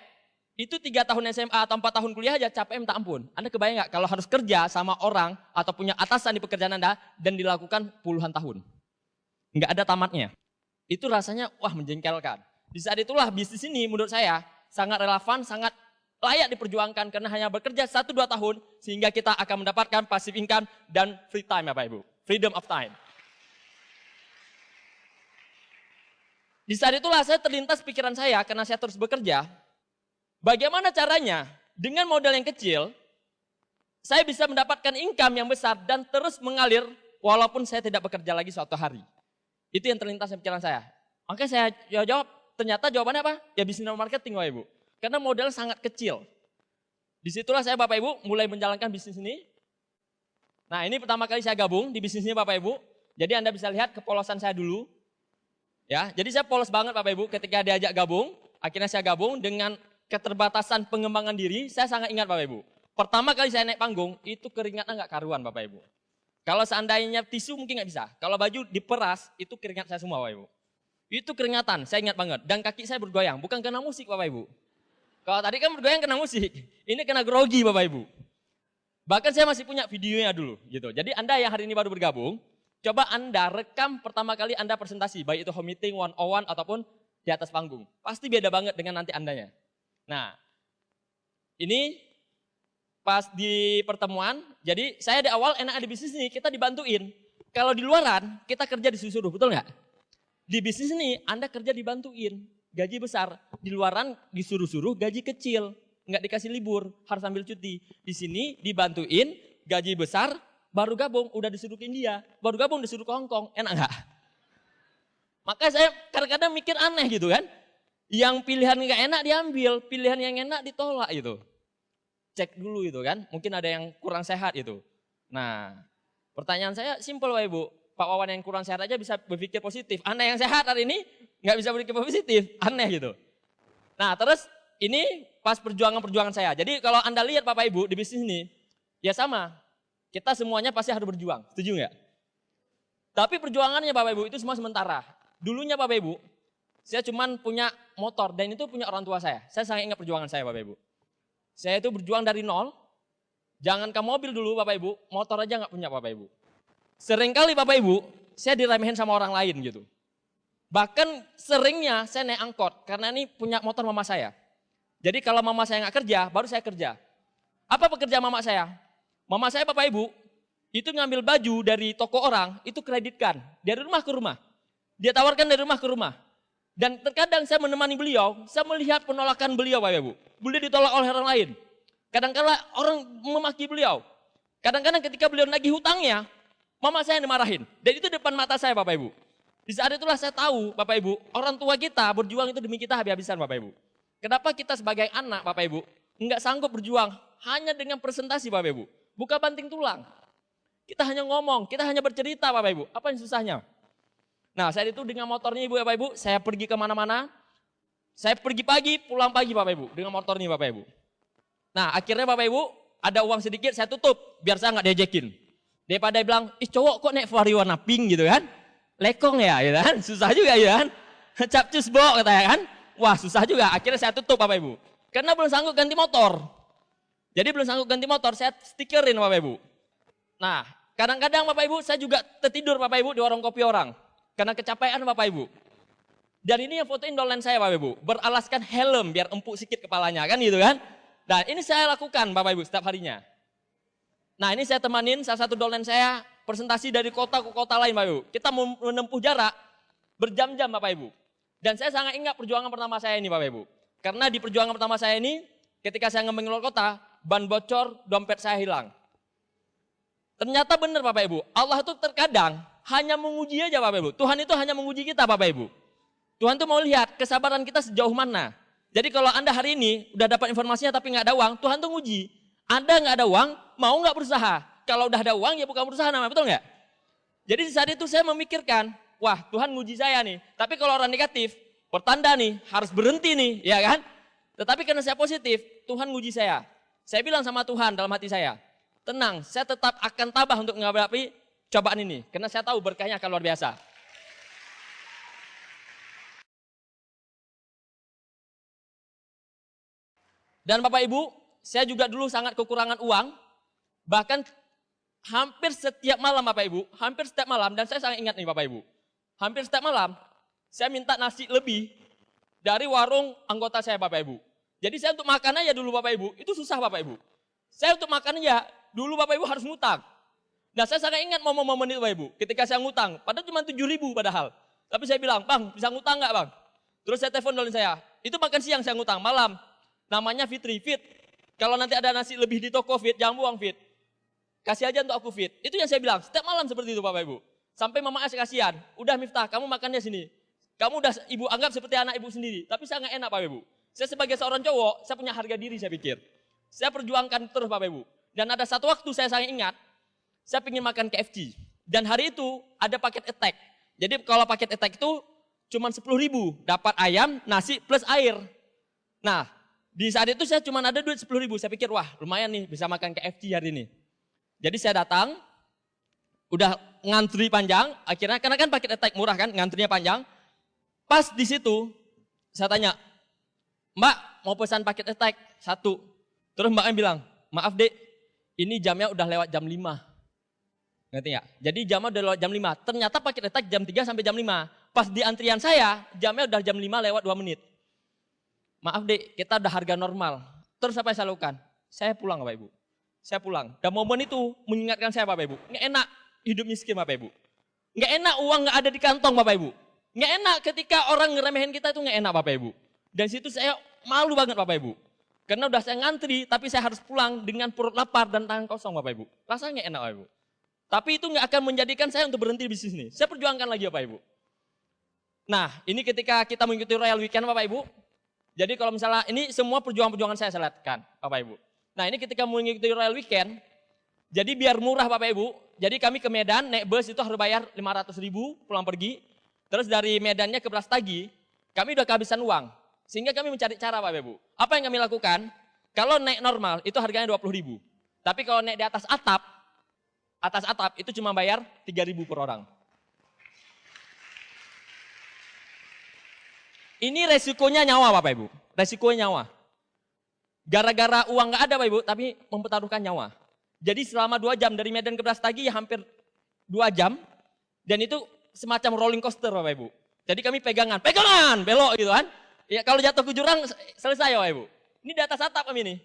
Itu 3 tahun SMA atau 4 tahun kuliah aja capek minta ampun. Anda kebayang nggak kalau harus kerja sama orang atau punya atasan di pekerjaan Anda dan dilakukan puluhan tahun. Nggak ada tamatnya. Itu rasanya wah menjengkelkan. Di saat itulah bisnis ini menurut saya sangat relevan, sangat layak diperjuangkan karena hanya bekerja 1-2 tahun sehingga kita akan mendapatkan passive income dan free time Bapak Ibu. Freedom of time. Di saat itulah saya terlintas pikiran saya karena saya terus bekerja. Bagaimana caranya dengan modal yang kecil, saya bisa mendapatkan income yang besar dan terus mengalir walaupun saya tidak bekerja lagi suatu hari. Itu yang terlintas di pikiran saya. Oke saya jawab, ternyata jawabannya apa? Ya bisnis marketing Bapak Ibu. Karena modal sangat kecil. Disitulah saya Bapak Ibu mulai menjalankan bisnis ini. Nah ini pertama kali saya gabung di bisnis ini Bapak Ibu. Jadi Anda bisa lihat kepolosan saya dulu. Ya, jadi saya polos banget Bapak Ibu ketika diajak gabung. Akhirnya saya gabung dengan keterbatasan pengembangan diri, saya sangat ingat Bapak Ibu. Pertama kali saya naik panggung, itu keringatnya nggak karuan Bapak Ibu. Kalau seandainya tisu mungkin nggak bisa. Kalau baju diperas, itu keringat saya semua Bapak Ibu. Itu keringatan, saya ingat banget. Dan kaki saya bergoyang, bukan kena musik Bapak Ibu. Kalau tadi kan bergoyang kena musik, ini kena grogi Bapak Ibu. Bahkan saya masih punya videonya dulu. Gitu. Jadi Anda yang hari ini baru bergabung, coba Anda rekam pertama kali Anda presentasi, baik itu home meeting, one-on-one, ataupun di atas panggung. Pasti beda banget dengan nanti Andanya. Nah, ini pas di pertemuan, jadi saya di awal enak di bisnis ini, kita dibantuin. Kalau di luaran, kita kerja disuruh, betul nggak? Di bisnis ini, Anda kerja dibantuin, gaji besar. Di luaran disuruh-suruh, gaji kecil, nggak dikasih libur, harus ambil cuti. Di sini dibantuin, gaji besar, baru gabung, udah disuruh ke India, baru gabung disuruh ke Hongkong, enak nggak? Maka saya kadang-kadang mikir aneh gitu kan. Yang pilihan nggak enak diambil, pilihan yang enak ditolak gitu. cek dulu itu kan. Mungkin ada yang kurang sehat itu. Nah, pertanyaan saya simpel Bapak Ibu. Pak Wawan yang kurang sehat aja bisa berpikir positif. Anda yang sehat hari ini nggak bisa berpikir positif. Aneh gitu. Nah terus ini pas perjuangan-perjuangan saya. Jadi kalau Anda lihat Bapak Ibu di bisnis ini, ya sama. Kita semuanya pasti harus berjuang. Setuju nggak? Tapi perjuangannya Bapak Ibu itu semua sementara. Dulunya Bapak Ibu, saya cuman punya motor dan itu punya orang tua saya. Saya sangat ingat perjuangan saya Bapak Ibu. Saya itu berjuang dari nol. Jangankan mobil dulu Bapak Ibu, motor aja nggak punya Bapak Ibu. Seringkali Bapak Ibu, saya diremehin sama orang lain gitu. Bahkan seringnya saya naik angkot karena ini punya motor mama saya. Jadi kalau mama saya nggak kerja, baru saya kerja. Apa pekerjaan mama saya? Mama saya Bapak Ibu, itu ngambil baju dari toko orang, itu kreditkan. Dari rumah ke rumah. Dia tawarkan dari rumah ke rumah. Dan terkadang saya menemani beliau, saya melihat penolakan beliau Bapak Ibu. Beliau ditolak oleh orang lain. Kadang-kadang orang memaki beliau. Kadang-kadang ketika beliau nagih hutangnya, mama saya yang dimarahin. Dan itu depan mata saya Bapak Ibu. Di saat itulah saya tahu Bapak Ibu, orang tua kita berjuang itu demi kita habis-habisan Bapak Ibu. Kenapa kita sebagai anak Bapak Ibu, enggak sanggup berjuang hanya dengan presentasi Bapak Ibu. Buka banting tulang. Kita hanya ngomong, kita hanya bercerita Bapak Ibu. Apa yang susahnya? Nah saat itu dengan motornya Ibu Bapak Ibu, saya pergi kemana-mana. Saya pergi pagi, pulang pagi Bapak Ibu, dengan motor ini Bapak Ibu. Nah akhirnya Bapak Ibu, ada uang sedikit saya tutup, biar saya nggak diajakin. Daripada dia bilang, ih cowok kok naik Ferrari warna pink gitu kan. Lekong ya kan, susah juga ya kan. Capcus bo katanya kan. Wah susah juga, akhirnya saya tutup Bapak Ibu. Karena belum sanggup ganti motor. Jadi belum sanggup ganti motor, saya stikerin Bapak Ibu. Nah kadang-kadang Bapak Ibu saya juga tertidur Bapak Ibu di warung kopi orang. Karena kecapean Bapak Ibu. Dan ini yang fotoin downline saya Bapak Ibu. Beralaskan helm biar empuk sedikit kepalanya kan gitu kan. Dan ini saya lakukan Bapak Ibu setiap harinya. Nah ini saya temanin salah satu downline saya presentasi dari kota ke kota lain Bapak Ibu. Kita menempuh jarak berjam-jam Bapak Ibu. Dan saya sangat ingat perjuangan pertama saya ini Bapak Ibu. Karena di perjuangan pertama saya ini ketika saya ngembang luar kota, ban bocor, dompet saya hilang. Ternyata benar Bapak Ibu, Allah itu terkadang hanya menguji aja Bapak Ibu. Tuhan itu hanya menguji kita Bapak Ibu. Tuhan itu mau lihat kesabaran kita sejauh mana. Jadi kalau Anda hari ini udah dapat informasinya tapi nggak ada uang, Tuhan tuh nguji. Anda nggak ada uang, mau nggak berusaha? Kalau udah ada uang ya bukan berusaha namanya, betul nggak? Jadi di saat itu saya memikirkan, wah Tuhan nguji saya nih. Tapi kalau orang negatif, pertanda nih harus berhenti nih, ya kan? Tetapi karena saya positif, Tuhan nguji saya. Saya bilang sama Tuhan dalam hati saya, tenang, saya tetap akan tabah untuk menghadapi cobaan ini. Karena saya tahu berkahnya akan luar biasa. Dan Bapak Ibu, saya juga dulu sangat kekurangan uang. Bahkan hampir setiap malam Bapak Ibu, hampir setiap malam, dan saya sangat ingat nih Bapak Ibu. Hampir setiap malam, saya minta nasi lebih dari warung anggota saya Bapak Ibu. Jadi saya untuk makan aja dulu Bapak Ibu, itu susah Bapak Ibu. Saya untuk makan aja, dulu Bapak Ibu harus ngutang. Nah saya sangat ingat momen-momen itu Bapak Ibu, ketika saya ngutang, padahal cuma 7.000 padahal. Tapi saya bilang, Bang bisa ngutang nggak Bang? Terus saya telepon dolen saya, itu makan siang saya ngutang, malam. Namanya Fitri, Fit. Kalau nanti ada nasi lebih di toko Fit, jangan buang Fit. Kasih aja untuk aku Fit. Itu yang saya bilang, setiap malam seperti itu Bapak Ibu. Sampai Mama As kasihan, udah Miftah kamu makannya sini. Kamu udah ibu anggap seperti anak ibu sendiri. Tapi saya nggak enak Bapak Ibu. Saya sebagai seorang cowok, saya punya harga diri saya pikir. Saya perjuangkan terus Bapak Ibu. Dan ada satu waktu saya sangat ingat, saya ingin makan KFC. Dan hari itu ada paket attack. Jadi kalau paket attack itu cuma 10.000. Dapat ayam, nasi plus air. Nah di saat itu saya cuma ada duit 10.000. Saya pikir wah lumayan nih bisa makan KFC hari ini. Jadi saya datang, udah ngantri panjang, akhirnya karena kan paket attack murah kan, ngantrinya panjang. Pas di situ saya tanya, Mbak mau pesan paket attack 1. Terus mbaknya bilang, maaf dek, ini jamnya udah lewat jam 5. Ngerti nggak? Jadi jamnya udah lewat jam 5. Ternyata paket attack jam 3 sampai jam 5. Pas di antrian saya, jamnya udah jam 5 lewat 2 menit. Maaf dek, kita udah harga normal. Terus apa yang saya lakukan? Saya pulang Bapak Ibu. Saya pulang. Dan momen itu mengingatkan saya Bapak Ibu. Nggak enak hidup miskin Bapak Ibu. Nggak enak uang nggak ada di kantong Bapak Ibu. Nggak enak ketika orang ngeremehin kita itu nggak enak Bapak Ibu. Dan situ saya malu banget Bapak Ibu. Karena udah saya ngantri, tapi saya harus pulang dengan perut lapar dan tangan kosong Bapak Ibu. Rasanya nggak enak Bapak Ibu. Tapi itu nggak akan menjadikan saya untuk berhenti bisnis ini. Saya perjuangkan lagi Bapak Ibu. Nah ini ketika kita mengikuti Royal Weekend Bapak Ibu. Jadi kalau misalnya ini semua perjuangan-perjuangan saya lakukan Bapak Ibu. Nah ini ketika mengikuti Royal Weekend, jadi biar murah Bapak Ibu, jadi kami ke Medan naik bus itu harus bayar 500.000 pulang pergi. Terus dari Medannya ke Brastagi, kami udah kehabisan uang. Sehingga kami mencari cara Bapak Ibu. Apa yang kami lakukan? Kalau naik normal itu harganya 20.000. Tapi kalau naik di atas atap itu cuma bayar 3.000 per orang. Ini resikonya nyawa Bapak Ibu, resikonya nyawa. Gara-gara uang nggak ada Bapak Ibu, tapi mempertaruhkan nyawa. Jadi selama 2 jam dari Medan ke Brastagi ya hampir 2 jam. Dan itu semacam rolling coaster Bapak Ibu. Jadi kami pegangan, belok gitu kan. Ya kalau jatuh ke jurang selesai Bapak Ibu. Ini di atas atap kami nih.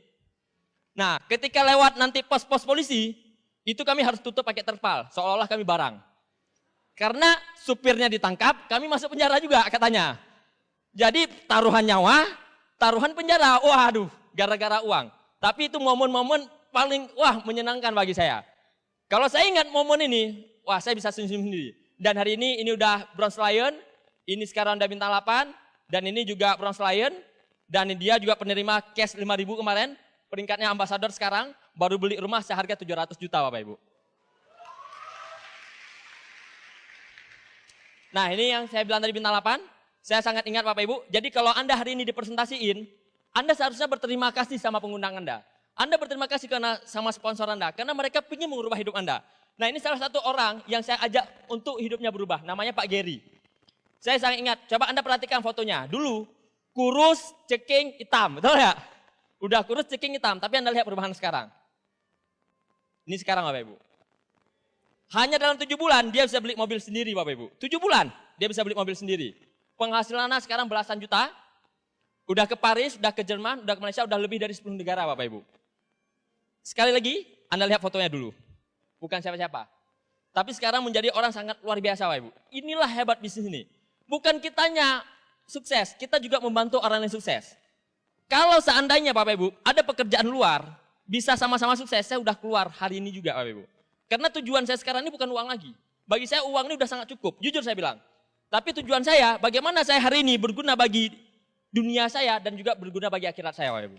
Nah ketika lewat nanti pos-pos polisi, itu kami harus tutup pakai terpal, seolah-olah kami barang. Karena supirnya ditangkap, kami masuk penjara juga katanya. Jadi taruhan nyawa, taruhan penjara, waduh gara-gara uang. Tapi itu momen-momen paling menyenangkan bagi saya. Kalau saya ingat momen ini, saya bisa senyum sendiri. Dan hari ini udah Bronze Lion, ini sekarang udah bintang 8, dan ini juga Bronze Lion, dan dia juga penerima cash 5.000 kemarin, peringkatnya ambasador sekarang, baru beli rumah seharga 700 juta Bapak Ibu. Nah ini yang saya bilang tadi bintang 8, saya sangat ingat Bapak Ibu, jadi kalau Anda hari ini dipresentasiin, Anda seharusnya berterima kasih sama pengundang Anda. Anda berterima kasih sama sponsor Anda, karena mereka ingin mengubah hidup Anda. Nah ini salah satu orang yang saya ajak untuk hidupnya berubah, namanya Pak Gary. Saya sangat ingat, coba Anda perhatikan fotonya. Dulu kurus, ceking, hitam, betul ya? Udah kurus, ceking, hitam, tapi Anda lihat perubahan sekarang. Ini sekarang Bapak Ibu. Hanya dalam 7 bulan dia bisa beli mobil sendiri Bapak Ibu. 7 bulan dia bisa beli mobil sendiri. Penghasilannya sekarang belasan juta. Udah ke Paris, udah ke Jerman, udah ke Malaysia, udah lebih dari 10 negara Bapak Ibu. Sekali lagi, Anda lihat fotonya dulu. Bukan siapa-siapa. Tapi sekarang menjadi orang sangat luar biasa Bapak Ibu. Inilah hebat bisnis ini. Bukan kitanya sukses, kita juga membantu orang yang sukses. Kalau seandainya Bapak Ibu, ada pekerjaan luar, bisa sama-sama sukses, saya udah keluar hari ini juga Bapak Ibu. Karena tujuan saya sekarang ini bukan uang lagi. Bagi saya uang ini udah sangat cukup, jujur saya bilang. Tapi tujuan saya, bagaimana saya hari ini berguna bagi dunia saya dan juga berguna bagi akhirat saya Bapak Ibu.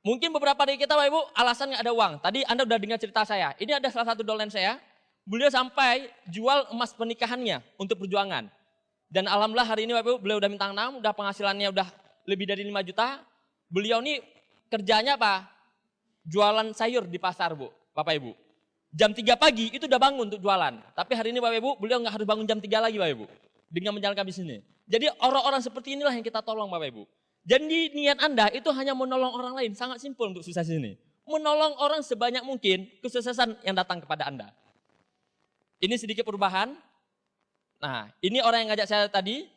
Mungkin beberapa dari kita Bapak Ibu alasan nggak ada uang. Tadi Anda udah dengar cerita saya. Ini ada salah satu dolen saya. Beliau sampai jual emas pernikahannya untuk perjuangan. Dan alhamdulillah hari ini Bapak Ibu beliau udah bintang 6, udah penghasilannya udah lebih dari 5 juta. Beliau ini kerjanya apa? Jualan sayur di pasar Bu, Bapak Ibu. Jam 3 pagi itu udah bangun untuk jualan. Tapi hari ini Bapak Ibu beliau nggak harus bangun jam 3 lagi Bapak Ibu. Dengan menjalankan bisnisnya. Jadi orang-orang seperti inilah yang kita tolong Bapak Ibu. Jadi niat Anda itu hanya menolong orang lain, sangat simpel untuk sukses ini. Menolong orang sebanyak mungkin kesuksesan yang datang kepada Anda. Ini sedikit perubahan. Nah, ini orang yang ngajak saya tadi.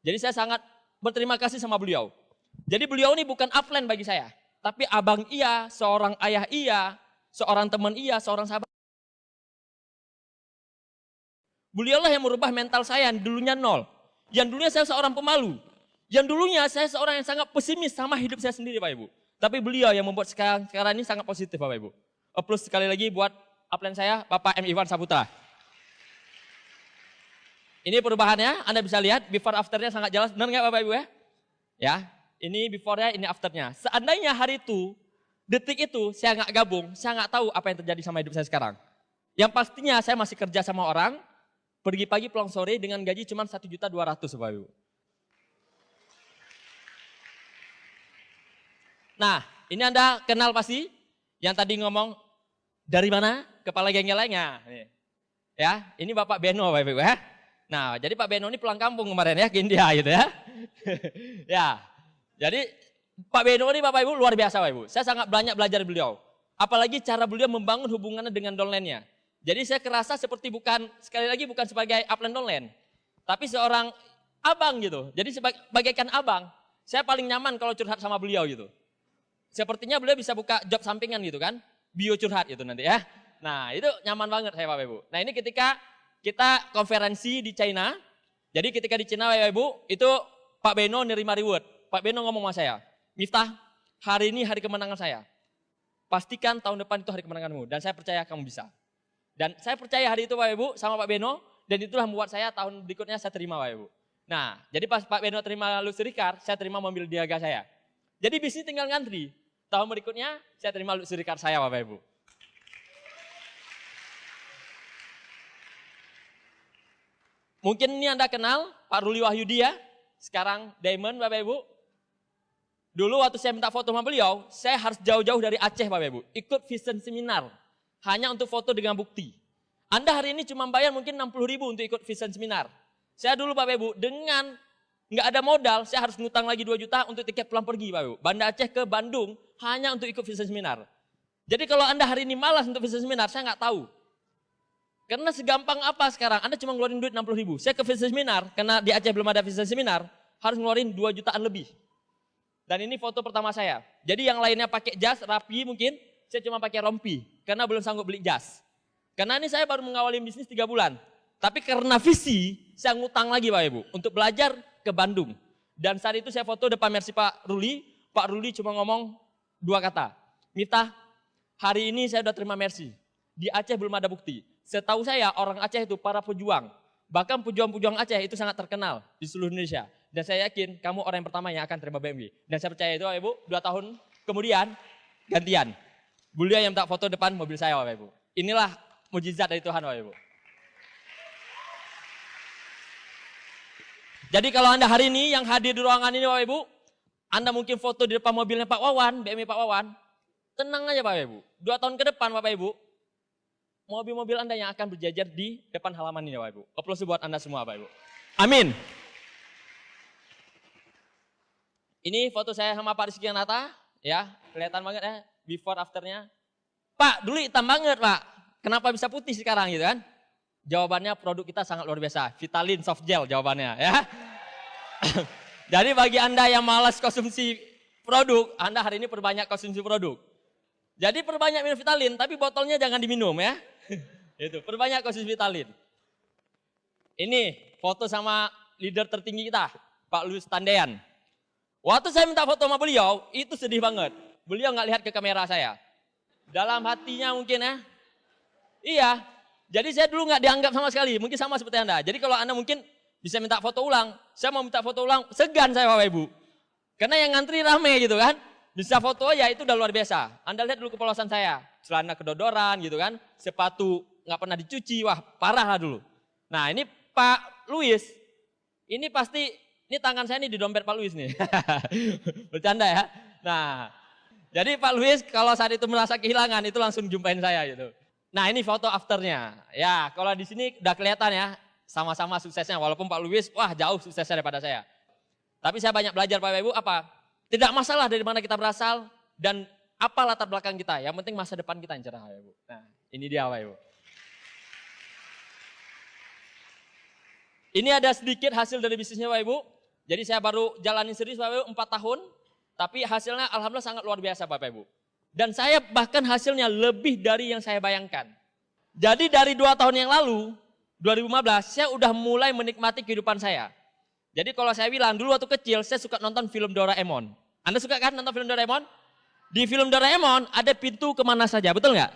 Jadi saya sangat berterima kasih sama beliau. Jadi beliau ini bukan upline bagi saya. Tapi abang iya, seorang ayah iya, seorang teman iya, seorang sahabat. Beliaulah yang merubah mental saya yang dulunya 0. Yang dulunya saya seorang pemalu. Yang dulunya saya seorang yang sangat pesimis sama hidup saya sendiri Pak Ibu. Tapi beliau yang membuat sekarang ini sangat positif Bapak Ibu. Plus sekali lagi buat upline saya Bapak M. Iwan Saputra. Ini perubahannya, Anda bisa lihat before afternya sangat jelas. Benar nggak Bapak Ibu ya? Ya, ini before-nya, ini afternya. Seandainya hari itu, detik itu saya nggak gabung, saya nggak tahu apa yang terjadi sama hidup saya sekarang. Yang pastinya saya masih kerja sama orang, pergi pagi pulang sore dengan gaji cuma 1.200.000 Bapak Ibu. Nah, ini Anda kenal pasti yang tadi ngomong dari mana? Kepala geleng-gelengnya. Ya, ini Bapak Beno Bapak Ibu ya. Nah, jadi Pak Beno ini pulang kampung kemarin ya ke India gitu ya. Ya. Jadi Pak Beno ini Bapak Ibu luar biasa Bapak Ibu. Saya sangat banyak belajar beliau. Apalagi cara beliau membangun hubungannya dengan downline-nya. Jadi saya kerasa seperti sekali lagi bukan sebagai upline downline. Tapi seorang abang gitu. Jadi bagaikan abang. Saya paling nyaman kalau curhat sama beliau gitu. Sepertinya beliau bisa buka job sampingan gitu kan. Bio curhat gitu nanti ya. Nah itu nyaman banget saya Bapak Ibu. Nah ini ketika kita konferensi di China. Jadi ketika di China Bapak Ibu itu Pak Beno nerima reward. Pak Beno ngomong sama saya. Miftah hari ini hari kemenangan saya. Pastikan tahun depan itu hari kemenanganmu. Dan saya percaya kamu bisa. Dan saya percaya hari itu Bapak Ibu sama Pak Beno. Dan itulah membuat saya tahun berikutnya saya terima Bapak Ibu. Nah, jadi pas Pak Beno terima luxury car, saya terima mobil niaga saya. Jadi bisnis tinggal ngantri. Tahun berikutnya saya terima luxury car saya, Bapak Ibu. Mungkin ini Anda kenal Pak Ruli Wahyudi ya, sekarang Diamond Bapak Ibu. Dulu waktu saya minta foto sama beliau, saya harus jauh-jauh dari Aceh Bapak Ibu, ikut vision seminar, hanya untuk foto dengan bukti. Anda hari ini cuma bayar mungkin 60.000 untuk ikut vision seminar. Saya dulu Bapak Ibu, dengan nggak ada modal, saya harus ngutang lagi 2 juta untuk tiket pulang pergi Bapak Ibu. Banda Aceh ke Bandung, hanya untuk ikut vision seminar. Jadi kalau Anda hari ini malas untuk vision seminar, saya nggak tahu. Karena segampang apa sekarang, Anda cuma ngeluarin duit 60.000. Saya ke vision seminar, karena di Aceh belum ada vision seminar, harus ngeluarin 2 jutaan lebih. Dan ini foto pertama saya. Jadi yang lainnya pakai jas, rapi mungkin, saya cuma pakai rompi. Karena belum sanggup beli jas. Karena ini saya baru mengawali bisnis 3 bulan. Tapi karena visi, saya ngutang lagi Bapak Ibu, untuk belajar ke Bandung. Dan saat itu saya foto depan mercy Pak Ruli cuma ngomong 2 kata. Miftah, hari ini saya udah terima mercy. Di Aceh belum ada bukti. Setahu saya orang Aceh itu para pejuang. Bahkan pejuang-pejuang Aceh itu sangat terkenal di seluruh Indonesia. Dan saya yakin kamu orang yang pertama yang akan terima BMW. Dan saya percaya itu Bapak Ibu, 2 tahun kemudian gantian. Beliau yang minta foto depan mobil saya Bapak Ibu. Inilah mujizat dari Tuhan Bapak Ibu. Jadi kalau Anda hari ini yang hadir di ruangan ini Bapak Ibu, Anda mungkin foto di depan mobilnya Pak Wawan, BMW Pak Wawan. Tenang aja Bapak Ibu, 2 tahun ke depan Bapak Ibu, mobil-mobil Anda yang akan berjajar di depan halaman ini Bapak Ibu. Aplaus buat Anda semua Bapak Ibu. Amin. Ini foto saya sama Pak Rizky Anata, ya kelihatan banget ya before afternya. Pak, dulu hitam banget Pak, kenapa bisa putih sekarang gitu kan? Jawabannya produk kita sangat luar biasa, Vitalin Soft Gel jawabannya ya. Jadi bagi Anda yang malas konsumsi produk, Anda hari ini perbanyak konsumsi produk. Jadi perbanyak minum Vitalin, tapi botolnya jangan diminum ya. Itu, perbanyak konsumsi Vitalin. Ini foto sama leader tertinggi kita, Pak Louis Tandean. Waktu saya minta foto sama beliau, itu sedih banget. Beliau nggak lihat ke kamera saya. Dalam hatinya mungkin ya. Iya, jadi saya dulu nggak dianggap sama sekali, mungkin sama seperti Anda. Jadi kalau Anda mungkin bisa minta foto ulang, saya mau minta foto ulang, segan saya Bapak Ibu. Karena yang ngantri rame gitu kan. Bisa foto aja itu udah luar biasa. Anda lihat dulu kepolosan saya, celana kedodoran gitu kan, sepatu nggak pernah dicuci, wah parah lah dulu. Nah ini Pak Louis, ini pasti, ini tangan saya nih di dompet Pak Louis nih. Bercanda ya. Nah, jadi Pak Louis kalau saat itu merasa kehilangan itu langsung jumpain saya gitu. Nah ini foto afternya. Ya kalau di sini udah kelihatan ya, sama-sama suksesnya. Walaupun Pak Louis, wah jauh suksesnya daripada saya. Tapi saya banyak belajar Bapak Ibu apa? Tidak masalah dari mana kita berasal dan apa latar belakang kita. Yang penting masa depan kita yang cerah Bapak Ibu. Nah ini dia Bapak Ibu. Ini ada sedikit hasil dari bisnisnya Bapak Ibu. Jadi saya baru jalanin serius Bapak Ibu 4 tahun. Tapi hasilnya alhamdulillah sangat luar biasa Bapak Ibu. Dan saya bahkan hasilnya lebih dari yang saya bayangkan. Jadi dari 2 tahun yang lalu, 2015, saya udah mulai menikmati kehidupan saya. Jadi kalau saya bilang, dulu waktu kecil saya suka nonton film Doraemon. Anda suka kan nonton film Doraemon? Di film Doraemon ada pintu kemana saja, betul nggak?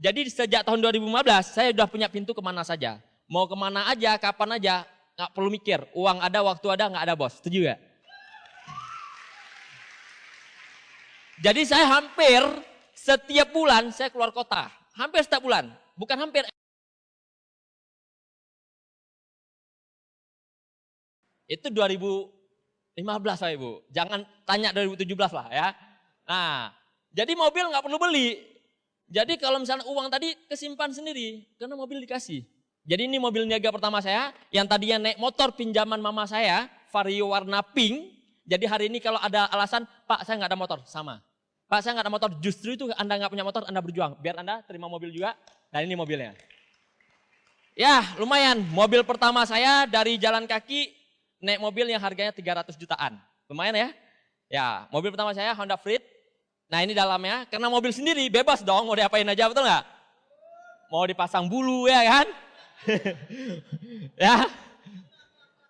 Jadi sejak tahun 2015, saya udah punya pintu kemana saja. Mau kemana aja, kapan aja, nggak perlu mikir. Uang ada, waktu ada, nggak ada bos. Setuju nggak? Jadi saya hampir setiap bulan saya keluar kota. Hampir setiap bulan. Bukan hampir. Itu 2015 Pak Ibu. Jangan tanya 2017 lah ya. Nah, jadi mobil nggak perlu beli. Jadi kalau misalnya uang tadi kesimpan sendiri. Karena mobil dikasih. Jadi ini mobil niaga pertama saya. Yang tadinya naik motor pinjaman mama saya. Vario warna pink. Jadi hari ini kalau ada alasan, Pak saya nggak ada motor. Sama. Pak saya nggak ada motor, justru itu Anda nggak punya motor, Anda berjuang. Biar Anda terima mobil juga, dan ini mobilnya. Ya lumayan, mobil pertama saya dari jalan kaki, naik mobil yang harganya 300 jutaan. Lumayan ya. Ya mobil pertama saya Honda Freed. Nah ini dalamnya, karena mobil sendiri bebas dong, mau diapain aja betul nggak? Mau dipasang bulu ya kan?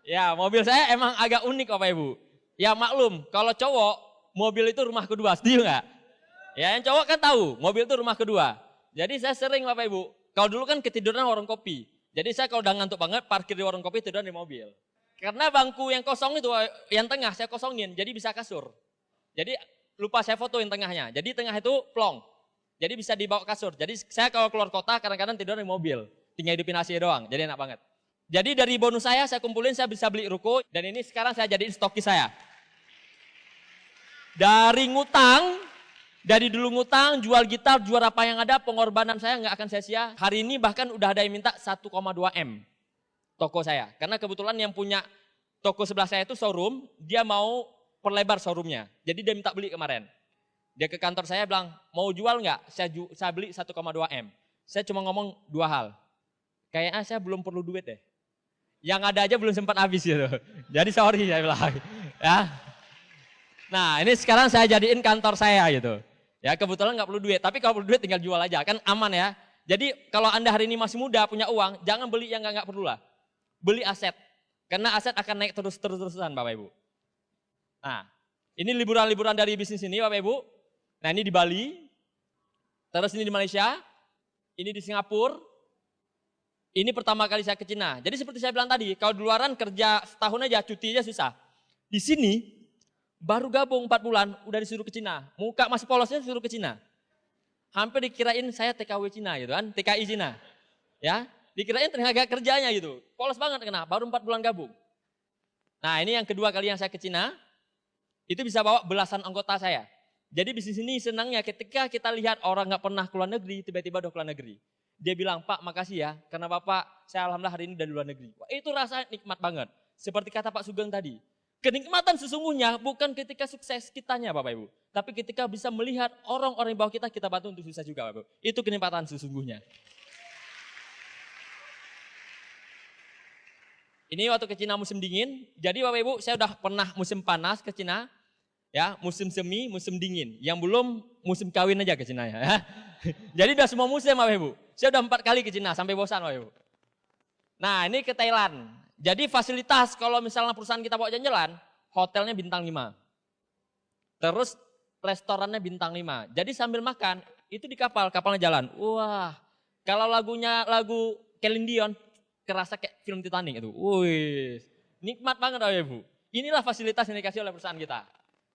Ya mobil saya emang agak unik Bapak Ibu. Ya maklum, kalau cowok, mobil itu rumah kedua, setuju nggak? Ya yang cowok kan tahu, mobil itu rumah kedua. Jadi saya sering Bapak Ibu, kalau dulu kan ketiduran warung kopi. Jadi saya kalau udah ngantuk banget, parkir di warung kopi, tiduran di mobil. Karena bangku yang kosong itu, yang tengah saya kosongin, jadi bisa kasur. Jadi lupa saya foto yang tengahnya. Jadi tengah itu plong. Jadi bisa dibawa kasur. Jadi saya kalau keluar kota kadang-kadang tidur di mobil. Tinggal hidupin AC doang, jadi enak banget. Jadi dari bonus saya kumpulin, saya bisa beli ruko. Dan ini sekarang saya jadiin stokis saya. Dari ngutang, dari dulu ngutang, jual gitar, jual apa yang ada, pengorbanan saya nggak akan sia-sia. Hari ini bahkan udah ada yang minta 1,2 M toko saya. Karena kebetulan yang punya toko sebelah saya itu showroom, dia mau perlebar showroomnya. Jadi dia minta beli kemarin. Dia ke kantor saya bilang, mau jual nggak? Saya beli 1,2 M. Saya cuma ngomong 2 hal. Kayaknya saya belum perlu duit deh. Yang ada aja belum sempat habis gitu. Jadi sorry saya bilang. Ya. Nah ini sekarang saya jadiin kantor saya gitu. Ya kebetulan nggak perlu duit, tapi kalau perlu duit tinggal jual aja, kan aman ya. Jadi kalau Anda hari ini masih muda, punya uang, jangan beli yang nggak perlu lah. Beli aset, karena aset akan naik terus-terusan Bapak Ibu. Nah, ini liburan-liburan dari bisnis ini Bapak Ibu. Nah ini di Bali, terus ini di Malaysia, ini di Singapura, ini pertama kali saya ke Cina. Jadi seperti saya bilang tadi, kalau di luaran kerja setahun aja, cuti aja susah. Di sini, baru gabung 4 bulan, udah disuruh ke Cina. Muka masih polosnya disuruh ke Cina. Hampir dikirain saya TKW Cina gitu kan, TKI Cina. Ya, dikirain tenaga kerjanya gitu. Polos banget kena, baru 4 bulan gabung. Nah ini yang kedua kali yang saya ke Cina, itu bisa bawa belasan anggota saya. Jadi bisnis ini senangnya ketika kita lihat orang nggak pernah keluar negeri, tiba-tiba udah keluar negeri. Dia bilang, Pak makasih ya, karena Bapak saya alhamdulillah hari ini udah di luar negeri. Wah, itu rasa nikmat banget. Seperti kata Pak Sugeng tadi, kenikmatan sesungguhnya bukan ketika sukses kitanya Bapak Ibu. Tapi ketika bisa melihat orang-orang di bawah kita bantu untuk sukses juga Bapak Ibu. Itu kenikmatan sesungguhnya. Ini waktu ke Cina musim dingin, jadi Bapak Ibu saya udah pernah musim panas ke Cina. Ya, musim semi, musim dingin. Yang belum musim kawin aja ke Cina ya. Jadi udah semua musim Bapak Ibu. Saya udah 4 kali ke Cina sampai bosan Bapak Ibu. Nah, ini ke Thailand. Jadi fasilitas kalau misalnya perusahaan kita bawa jalan-jalan, hotelnya bintang 5. Terus restorannya bintang 5. Jadi sambil makan, itu di kapalnya jalan. Wah, kalau lagunya lagu Celine Dion, kerasa kayak film Titanic itu. Wih, nikmat banget Bapak Ibu. Inilah fasilitas yang dikasih oleh perusahaan kita.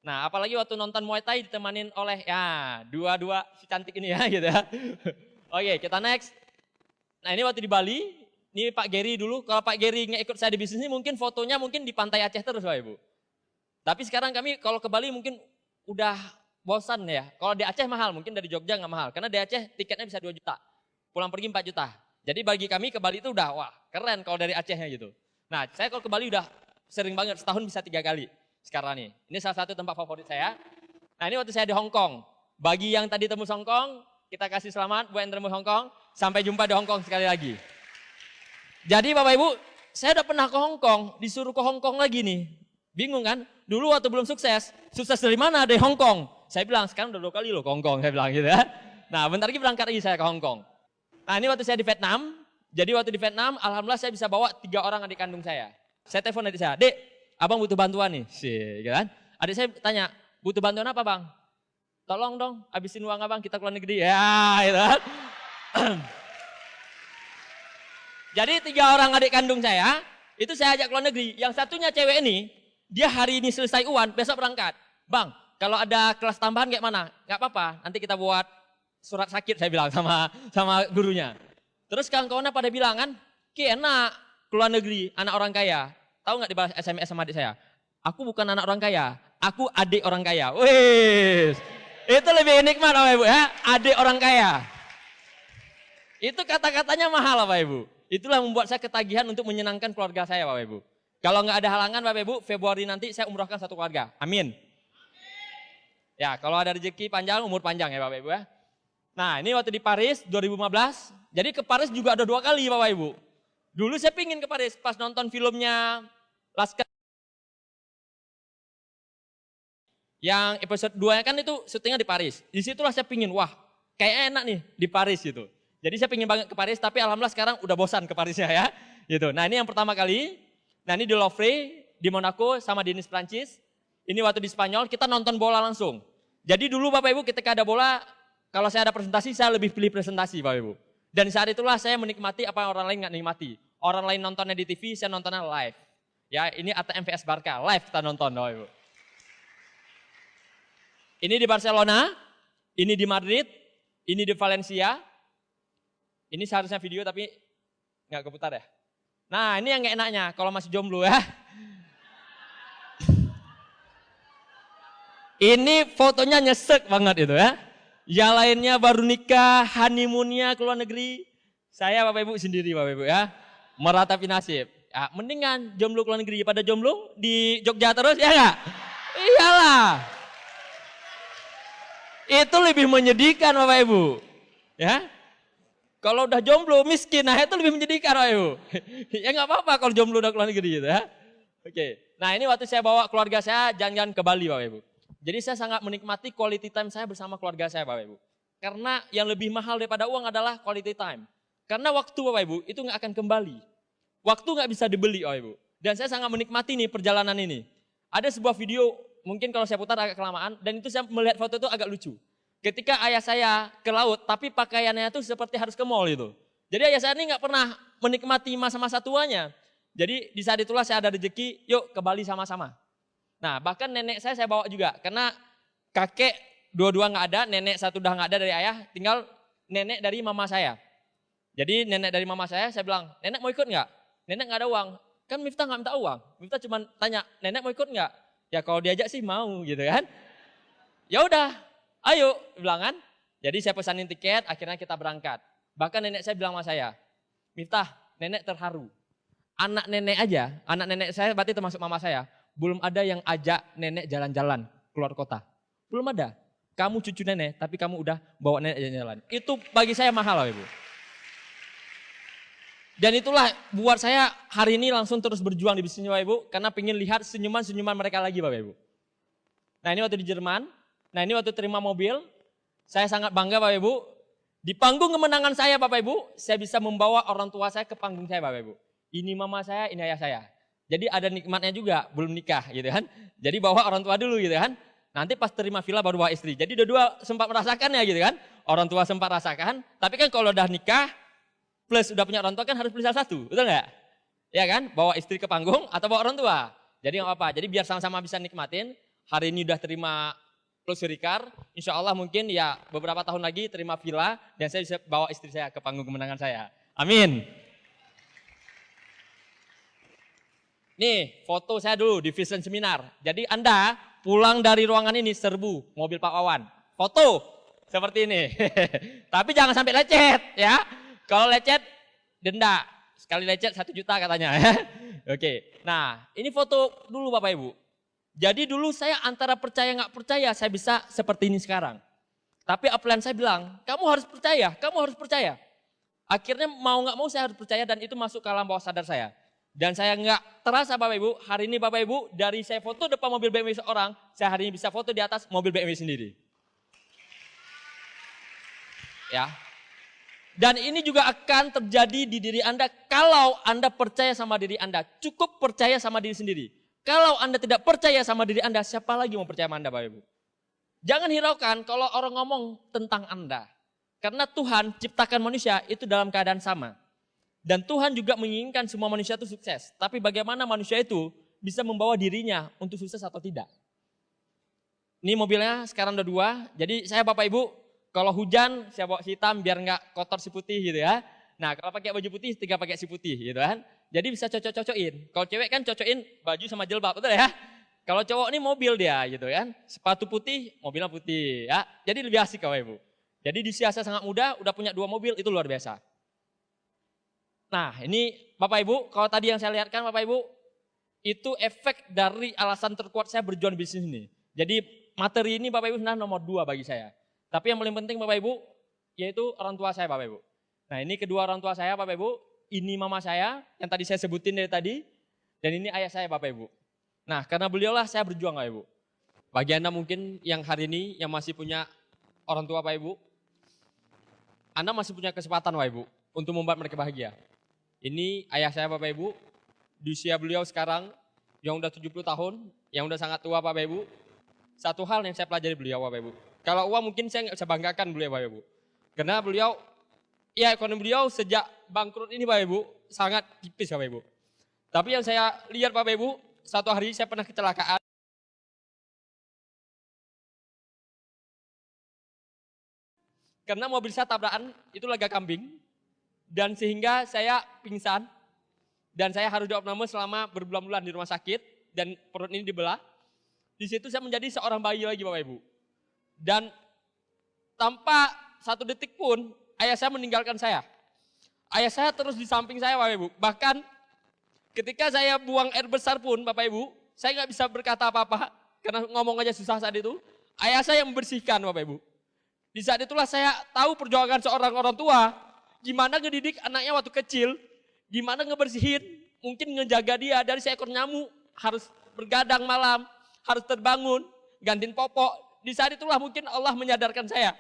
Nah, apalagi waktu nonton Muay Thai ditemanin oleh ya dua si cantik ini ya gitu ya. Oke, kita next. Nah, ini waktu di Bali, ini Pak Gary dulu. Kalau Pak Gary nggak ikut saya di bisnis ini, mungkin fotonya mungkin di Pantai Aceh terus Bapak Ibu. Tapi sekarang kami kalau ke Bali mungkin udah bosan ya. Kalau di Aceh mahal, mungkin dari Jogja nggak mahal. Karena di Aceh tiketnya bisa 2 juta. Pulang pergi 4 juta. Jadi bagi kami ke Bali itu udah wah keren kalau dari Acehnya gitu. Nah, saya kalau ke Bali udah sering banget, setahun bisa 3 kali. Sekarang nih, ini salah satu tempat favorit saya. Nah ini waktu saya di Hong Kong. Bagi yang tadi tembus Hong Kong, kita kasih selamat buat yang tembus Hong Kong. Sampai jumpa di Hong Kong sekali lagi. Jadi Bapak Ibu, saya udah pernah ke Hong Kong, disuruh ke Hong Kong lagi nih. Bingung kan? Dulu waktu belum sukses dari mana? Dari Hong Kong. Saya bilang, sekarang udah 2 kali loh ke Hong Kong, saya bilang gitu ya. Nah bentar lagi berangkat lagi saya ke Hong Kong. Nah ini waktu saya di Vietnam. Jadi waktu di Vietnam, alhamdulillah saya bisa bawa 3 orang adik kandung saya. Saya telepon adik saya, Dek, Abang butuh bantuan nih, gitu kan? Adik saya tanya, butuh bantuan apa Bang? Tolong dong, habisin uang Abang, kita keluar negeri. Ya, gitu kan? Jadi 3 orang adik kandung saya, itu saya ajak keluar negeri. Yang satunya cewek ini, dia hari ini selesai UAN, besok berangkat. Bang, kalau ada kelas tambahan kayak mana? Gak apa-apa, nanti kita buat surat sakit saya bilang sama gurunya. Terus kawan-kawannya pada bilang kan, Ki enak keluar negeri, anak orang kaya. Tahu nggak dibalas SMS sama adik saya? Aku bukan anak orang kaya, aku adik orang kaya. Wih, itu lebih nikmat Bapak Ibu ya, adik orang kaya. Itu kata-katanya mahal Bapak Ibu. Itulah membuat saya ketagihan untuk menyenangkan keluarga saya Bapak Ibu. Kalau nggak ada halangan Bapak Ibu, Februari nanti saya umrohkan 1 keluarga. Amin. Ya, kalau ada rezeki panjang, umur panjang ya Bapak Ibu ya. Nah, ini waktu di Paris 2015. Jadi ke Paris juga ada 2 kali Bapak Ibu. Dulu saya pingin ke Paris pas nonton filmnya Laskar. Yang episode 2-nya kan itu syutingnya di Paris. Disitulah saya pingin, wah kayaknya enak nih di Paris gitu. Jadi saya pingin banget ke Paris, tapi alhamdulillah sekarang udah bosan ke Parisnya ya. Gitu. Nah ini yang pertama kali. Nah ini di Louvre, di Monaco sama di Nice Prancis. Ini waktu di Spanyol kita nonton bola langsung. Jadi dulu Bapak Ibu ketika ada bola, kalau saya ada presentasi saya lebih pilih presentasi Bapak Ibu. Dan saat itulah saya menikmati apa yang orang lain nggak nikmati. Orang lain nontonnya di TV, saya nontonnya live. Ya, ini ATM vs Barca, live kita nonton Bapak Ibu. Ini di Barcelona, ini di Madrid, ini di Valencia. Ini seharusnya video tapi nggak keputar ya. Nah, ini yang nggak enaknya kalau masih jomblo ya. Ini fotonya nyesek banget itu ya. Yang lainnya baru nikah, honeymoonnya ke luar negeri. Saya Bapak Ibu sendiri Bapak Ibu ya. Meratapi nasib. Ya, mendingan jomblo ke luar negeri pada jomblo di Jogja terus ya enggak? Iyalah. Itu lebih menyedihkan Bapak Ibu. Ya. Kalau udah jomblo miskin, nah itu lebih menyedihkan Bapak Ibu. Ya enggak apa-apa kalau jomblo udah ke luar negeri gitu ya. Oke. Nah, ini waktu saya bawa keluarga saya jalan-jalan ke Bali Bapak Ibu. Jadi saya sangat menikmati quality time saya bersama keluarga saya Bapak Ibu. Karena yang lebih mahal daripada uang adalah quality time. Karena waktu Bapak Ibu itu nggak akan kembali. Waktu nggak bisa dibeli Bapak Ibu. Dan saya sangat menikmati nih perjalanan ini. Ada sebuah video, mungkin kalau saya putar agak kelamaan, dan itu saya melihat foto itu agak lucu. Ketika ayah saya ke laut, tapi pakaiannya itu seperti harus ke mall itu. Jadi ayah saya ini nggak pernah menikmati masa-masa tuanya. Jadi di saat itulah saya ada rezeki, yuk ke Bali sama-sama. Nah bahkan nenek saya bawa juga, karena kakek dua-dua nggak ada, nenek satu udah nggak ada dari ayah, tinggal nenek dari mama saya. Jadi nenek dari mama saya bilang, nenek mau ikut nggak? Nenek nggak ada uang. Kan Miftah nggak minta uang. Miftah cuma tanya, nenek mau ikut nggak? Ya kalau diajak sih mau gitu kan. Ya udah, ayo bilang kan. Jadi saya pesanin tiket, akhirnya kita berangkat. Bahkan nenek saya bilang sama saya, Miftah, nenek terharu. Anak nenek aja, anak nenek saya berarti termasuk mama saya, belum ada yang ajak nenek jalan-jalan keluar kota. Belum ada. Kamu cucu nenek, tapi kamu udah bawa nenek jalan-jalan. Itu bagi saya mahal loh Ibu. Dan itulah buat saya hari ini langsung terus berjuang di bisnis Bapak Ibu. Karena pengen lihat senyuman-senyuman mereka lagi Bapak Ibu. Nah ini waktu di Jerman, nah ini waktu terima mobil. Saya sangat bangga Bapak Ibu. Di panggung kemenangan saya Bapak Ibu, saya bisa membawa orang tua saya ke panggung saya Bapak Ibu. Ini mama saya, ini ayah saya. Jadi ada nikmatnya juga, belum nikah gitu kan. Jadi bawa orang tua dulu gitu kan. Nanti pas terima villa baru bawa istri. Jadi dua-dua sempat merasakan ya gitu kan. Orang tua sempat rasakan. Tapi kan kalau udah nikah, plus udah punya orang tua kan harus pilih salah satu, betul nggak? Ya kan, bawa istri ke panggung atau bawa orang tua. Jadi nggak apa-apa. Jadi biar sama-sama bisa nikmatin. Hari ini udah terima luxury car, insya Allah mungkin ya beberapa tahun lagi terima villa dan saya bisa bawa istri saya ke panggung kemenangan saya. Amin. Nih foto saya dulu di Vision Seminar. Jadi Anda pulang dari ruangan ini serbu mobil Pak Wawan. Foto seperti ini. Tapi jangan sampai lecet ya. Kalau lecet, denda. Sekali lecet 1 juta katanya. Oke, nah ini foto dulu Bapak Ibu. Jadi dulu saya antara percaya nggak percaya saya bisa seperti ini sekarang. Tapi upline saya bilang, kamu harus percaya. Akhirnya mau nggak mau saya harus percaya dan itu masuk ke alam bawah sadar saya. Dan saya nggak terasa Bapak Ibu, hari ini Bapak Ibu dari saya foto depan mobil BMW seorang, saya hari ini bisa foto di atas mobil BMW sendiri. Ya. Dan ini juga akan terjadi di diri Anda kalau Anda percaya sama diri Anda. Cukup percaya sama diri sendiri. Kalau Anda tidak percaya sama diri Anda, siapa lagi mau percaya sama Anda Bapak Ibu? Jangan hiraukan kalau orang ngomong tentang Anda. Karena Tuhan ciptakan manusia itu dalam keadaan sama. Dan Tuhan juga menginginkan semua manusia itu sukses. Tapi bagaimana manusia itu bisa membawa dirinya untuk sukses atau tidak. Ini mobilnya sekarang udah 2. Jadi saya Bapak Ibu, kalau hujan saya bawa hitam biar nggak kotor si putih gitu ya. Nah kalau pakai baju putih tinggal pakai si putih gitu kan. Jadi bisa cocok-cocokin. Kalau cewek kan cocokin baju sama jilbab, betul ya. Kalau cowok ini mobil dia gitu kan. Sepatu putih, mobilnya putih ya. Jadi lebih asik Bapak Ibu. Jadi di usia saya sangat muda udah punya 2 mobil itu luar biasa. Nah ini Bapak Ibu, kalau tadi yang saya lihatkan Bapak Ibu, itu efek dari alasan terkuat saya berjuang di bisnis ini. Jadi materi ini Bapak Ibu sebenarnya nomor 2 bagi saya. Tapi yang paling penting Bapak Ibu, yaitu orang tua saya Bapak Ibu. Nah ini kedua orang tua saya Bapak Ibu, ini mama saya yang tadi saya sebutin dari tadi, dan ini ayah saya Bapak Ibu. Nah karena beliaulah saya berjuang Bapak Ibu. Bagi Anda mungkin yang hari ini yang masih punya orang tua Bapak Ibu, Anda masih punya kesempatan Bapak Ibu untuk membuat mereka bahagia. Ini ayah saya Bapak Ibu, di usia beliau sekarang yang udah 70 tahun, yang udah sangat tua Bapak Ibu. Satu hal yang saya pelajari beliau Bapak Ibu. Kalau uang mungkin saya nggak bisa banggakan beliau Bapak Ibu. Karena beliau, ya ekonomi beliau sejak bangkrut ini Bapak Ibu, sangat tipis Bapak Ibu. Tapi yang saya lihat Bapak Ibu, satu hari saya pernah kecelakaan. Karena mobil saya tabrakan, itu laga kambing. Dan sehingga saya pingsan. Dan saya harus diopname selama berbulan-bulan di rumah sakit. Dan perut ini dibelah. Di situ saya menjadi seorang bayi lagi Bapak Ibu. Dan tanpa satu detik pun, ayah saya meninggalkan saya. Ayah saya terus di samping saya Bapak Ibu. Bahkan ketika saya buang air besar pun Bapak Ibu, saya nggak bisa berkata apa-apa. Karena ngomong aja susah saat itu. Ayah saya yang membersihkan Bapak Ibu. Di saat itulah saya tahu perjuangan seorang orang tua, gimana ngedidik anaknya waktu kecil, gimana ngebersihin, mungkin ngejaga dia dari seekor nyamuk, harus bergadang malam, harus terbangun, gantiin popok. Di saat itulah mungkin Allah menyadarkan saya.